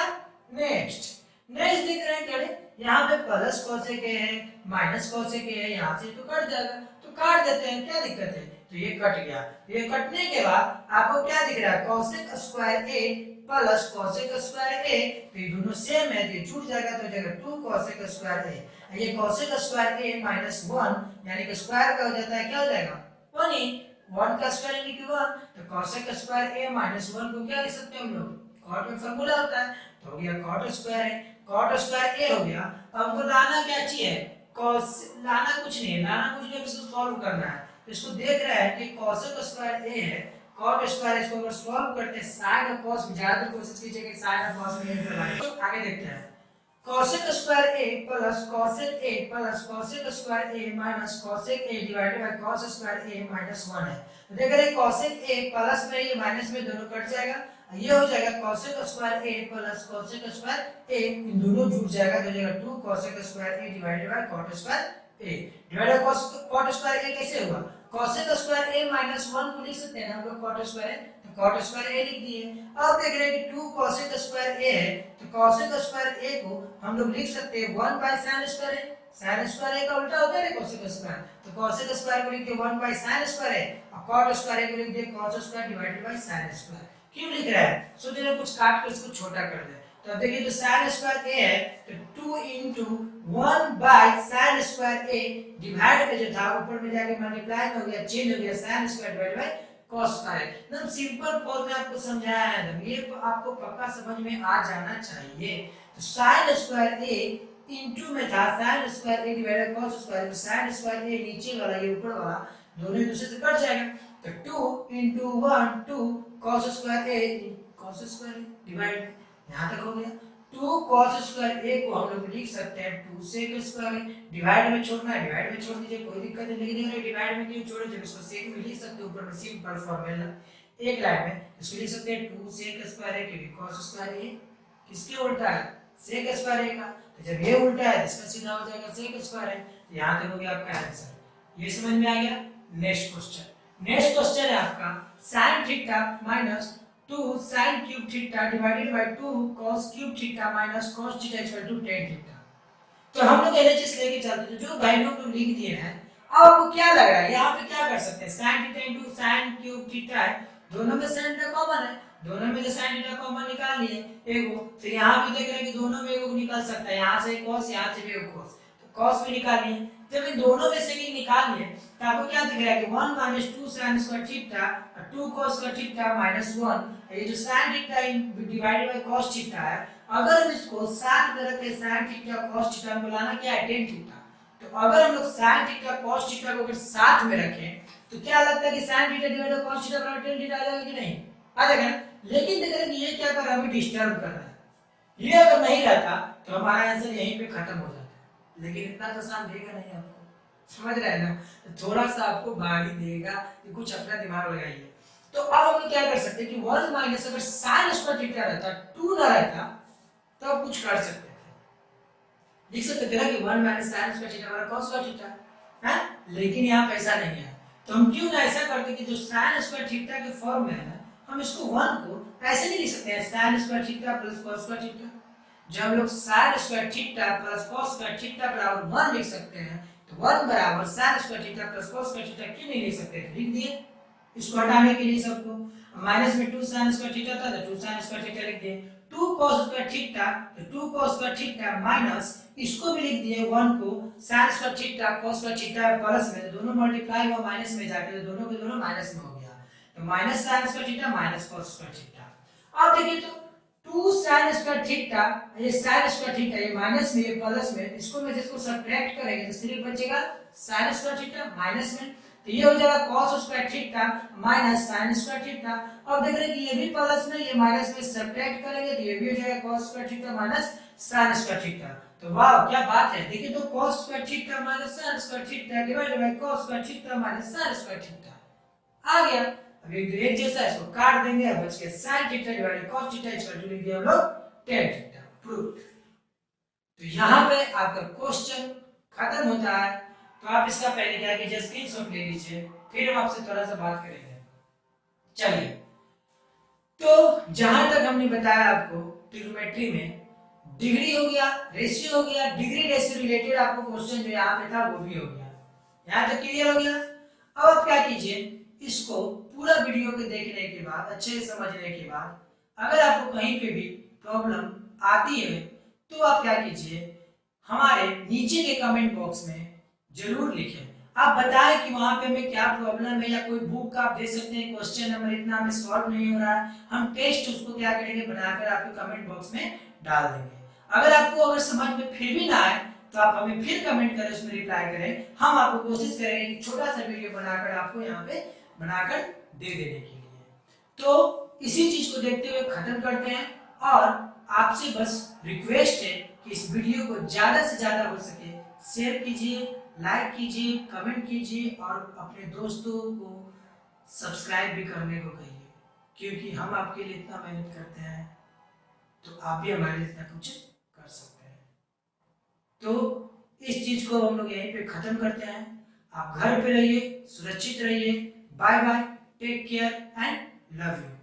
नेक्स्ट देख रहे हैं क्या, यहाँ पे प्लस cosec a है माइनस cosec a है, यहाँ से तो कट जाएगा, तो काट देते हैं, क्या दिक्कत है। तो ये कट गया। ये कटने के बाद आपको क्या दिख रहा है, cosec square a plus cosec square a, तो ये दोनों सेम है तो ये छूट जाएगा, तो हो जाएगा 2 cosec स्क्वायर a। ये cosec स्क्वायर a माइनस 1 यानी कि स्क्वायर का हो जाता है, क्या हो जाएगा 1 ही, 1 का स्क्वायर यानी कि 1, तो cosec स्क्वायर a माइनस 1 को क्या लिख सकते हैं हम लोग, cot में फार्मूला होता है, तो हो गया cot स्क्वायर है, cot स्क्वायर a हो गया। अब हमको लाना क्या चाहिए, cos, लाना कुछ नहीं है, इसको सॉल्व करना है। तो इसको देख रहे हैं कि cosec स्क्वायर a है, cot स्क्वायर, इसको अगर सॉल्व करते हैं sin और cos में, ज्यादा कोशिश कीजिए कि sin और cos में लगाएं। तो आगे देखते हैं cosec square a plus cosec a plus cosec square a minus cosec a divided by cos square a minus 1 है। तो देख रहे हैं cosec a प्लस में ये माइनस में दोनों कट जाएगा, ये हो जाएगा cosec square a plus cosec square a, इन दोनों जुड़ जाएगा तो हो जाएगा 2 cosec square a divided bye cot square a divided bye cot square a कैसे हुआ, cosec स्क्वायर a माइनस 1 को लिख सकते हैं हम लोग cot स्क्वायर a, तो cot स्क्वायर a लिख दिए। अब देख रहे हैं कि 2 cosec स्क्वायर a है, तो cosec स्क्वायर a को हम लोग लिख सकते हैं 1 by sin square a, sin square a का उल्टा होता है cosec स्क्वायर, तो cosec स्क्वायर को लिख दिए 1 बाय sin स्क्वायर a, और cot स्क्वायर a को लिख दिए cos square divided by sin square. क्यों लिख रहा है, सोचिए ना, कुछ काट कर इसको छोटा कर दे। तो अब देखिए जो sin स्क्वायर a है तो 2 into 1 by sin square a divide में जो था ऊपर में जाके मल्टीप्लाई हो गया, चेंज हो गया sin square divide by cos square. एकदम सिंपल फॉर्म में आपको समझाया है, ये आपको पक्का समझ में आ जाना चाहिए। तो sin स्क्वायर a इनटू में था sin square a divided by cos square, तो sin स्क्वायर a नीचे वाला ये ऊपर वाला दोनों एक दूसरे से कट जाएगा, तो 2 into 1 2 cos square a cos square divide, यहाँ तक हो गया। 2 cos स्क्वायर a को हम लोग लिख सकते हैं 2 sec स्क्वायर, डिवाइड में छोड़ना है डिवाइड में छोड़ दीजिए, कोई दिक्कत नहीं। लेकिन डिवाइड में क्यों छोड़े, जब इसको sec में लिख सकते हैं ऊपर में सिंपल फॉर्मूला एक लाइन में, इसको लिख सकते हैं 2 sec स्क्वायर a, क्योंकि cos स्क्वायर a किसके उल्टा है, sec स्क्वायर a का, तो जब ये उल्टा है इसका सीधा हो जाएगा sec स्क्वायर है। तो यहाँ तक हो गया आपका आंसर, ये समझ में आ गया। नेक्स्ट क्वेश्चन है आपका sin theta minus 2 sin cube theta divided by 2 cos cube theta minus cos theta equal to tan theta. तो हम लोग एलएचएस लेके चलते हैं, जो वैल्यू को लिख दिए हैं। अब आपको क्या लग रहा है, यहाँ पे क्या कर सकते हैं, sin theta into sin cube theta है, दोनों में sin थीटा कॉमन है, दोनों में से sin थीटा कॉमन निकाल लिए एगो, फिर यहाँ भी देख रहे हैं कि दोनों में एगो निकल सकता है, यहाँ से cos यहाँ से भी cos, तो cos भी निकाल लिए। जब इन दोनों में से भी निकाल लिए तो आपको क्या दिख रहा है कि 1 माइनस 2 sin स्क्वायर थीटा और 2 cos स्क्वायर थीटा माइनस 1, ये जो sin theta divided by cos theta है, अगर हम इसको साथ में रखें sin थीटा cos थीटा में लाना क्या है tan थीटा, तो अगर हम लोग sin थीटा cos थीटा को अगर साथ में रखें तो क्या लगता है कि sin theta divided by cos theta बराबर tan थीटा आ जाएगा कि नहीं, आ जाएगा। लेकिन देख रहे हैं ये क्या कर रहा है, हमें डिस्टर्ब कर रहा है, ये अगर नहीं रहता तो हमारा आंसर यहीं पे खत्म हो जाता, लेकिन इतना तो आसान देगा नहीं आपको, समझ रहे हैं ना, तो थोड़ा सा आपको भारी देगा, कि कुछ अपना दिमाग लगाइए। तो अब हम क्या कर सकते हैं कि 1 माइनस अगर sin स्क्वायर थीटा रहता 2 ना रहता तो आप कुछ कर सकते थे, लिख सकते थे ना कि 1 माइनस sin स्क्वायर थीटा बराबर cos स्क्वायर थीटा है, लेकिन यहाँ पैसा नहीं है, तो हम क्यों ना ऐसा करते कि जो sin स्क्वायर थीटा के फॉर्म में है हम इसको 1 को ऐसे नहीं लिख सकते हैं sin square theta plus cos square theta, जब हम लोग sin square theta plus cos square theta बराबर 1 लिख सकते हैं तो 1 बराबर sin square theta plus cos square theta क्यों नहीं लिख सकते, तो लिख दिए इसको हटाने के लिए सबको। माइनस में 2 sin स्क्वायर थीटा था तो 2 sin स्क्वायर थीटा लिख दिए, 2 cos स्क्वायर थीटा तो 2 cos स्क्वायर थीटा माइनस इसको भी लिख दिए 1 को sin square theta cos square theta plus में, तो दोनों मल्टीप्लाई हुआ माइनस में जाके, तो दोनों के दोनों माइनस में हो गया, तो minus sin square theta minus cos square theta. अब देखिए तो 2 sin स्क्वायर थीटा, ये sin स्क्वायर थीटा ये माइनस में ये प्लस में, इसको में से इसको सब्ट्रैक्ट करेंगे तो सिर्फ बचेगा sin स्क्वायर थीटा माइनस में, तो ये हो जाएगा cos square theta minus sin square theta. अब देख रहे हैं कि ये भी प्लस में ये माइनस में सब्ट्रैक्ट करेंगे तो ये भी हो जाएगा cos square theta minus sin square theta. तो वाह क्या बात है, देखिए तो cos square theta minus sin square theta divided by cos square theta minus sin square थीटा आ गया। अब एक जैसा इसको काट देंगे, अब बच गया sin theta divided cos theta equal to लिख दिया हम लोग tan थीटा, प्रूव। तो यहाँ पे आपका क्वेश्चन खत्म होता है। तो आप इसका पहले क्या कीजिए, स्क्रीनशॉट ले लीजिए, फिर हम आपसे थोड़ा सा बात करेंगे। चलिए, तो जहां तक हमने बताया आपको ट्रिग्नोमेट्री में डिग्री हो गया, रेशियो हो गया, डिग्री रेशियो रिलेटेड आपको क्वेश्चन जो यहाँ पे था वो भी हो गया, यहाँ तक क्लियर हो गया। अब आप क्या कीजिए, इसको पूरा वीडियो को देखने के बाद, अच्छे से समझने के बाद, अगर आपको कहीं पे भी प्रॉब्लम आती है तो आप क्या कीजिए, हमारे नीचे के कमेंट बॉक्स में जरूर लिखें, आप बताएं कि वहां पे हमें क्या प्रॉब्लम है, या कोई बुक का आप दे सकते हैं, क्वेश्चन नंबर इतना हमें सॉल्व नहीं हो रहा है, हम टेस्ट उसको क्या करेंगे बनाकर आपके कमेंट बॉक्स में डाल देंगे। अगर समझ में फिर भी ना आए तो आप हमें फिर कमेंट करें, उसमें रिप्लाई करें, हम आपको कोशिश करेंगे कि छोटा सा वीडियो बनाकर आपको यहाँ पे बनाकर दे देने के लिए। तो इसी चीज को देखते हुए खत्म करते हैं, और आपसे बस रिक्वेस्ट है कि इस वीडियो को ज्यादा से ज्यादा हो सके शेयर कीजिए, लाइक कीजिए, कमेंट कीजिए, और अपने दोस्तों को सब्सक्राइब भी करने को कहिए, क्योंकि हम आपके लिए इतना मेहनत करते हैं तो आप भी हमारे लिए इतना कुछ कर सकते हैं। तो इस चीज को हम लोग यहीं पे खत्म करते हैं। आप घर पे रहिए, सुरक्षित रहिए, bye bye, take care and love you.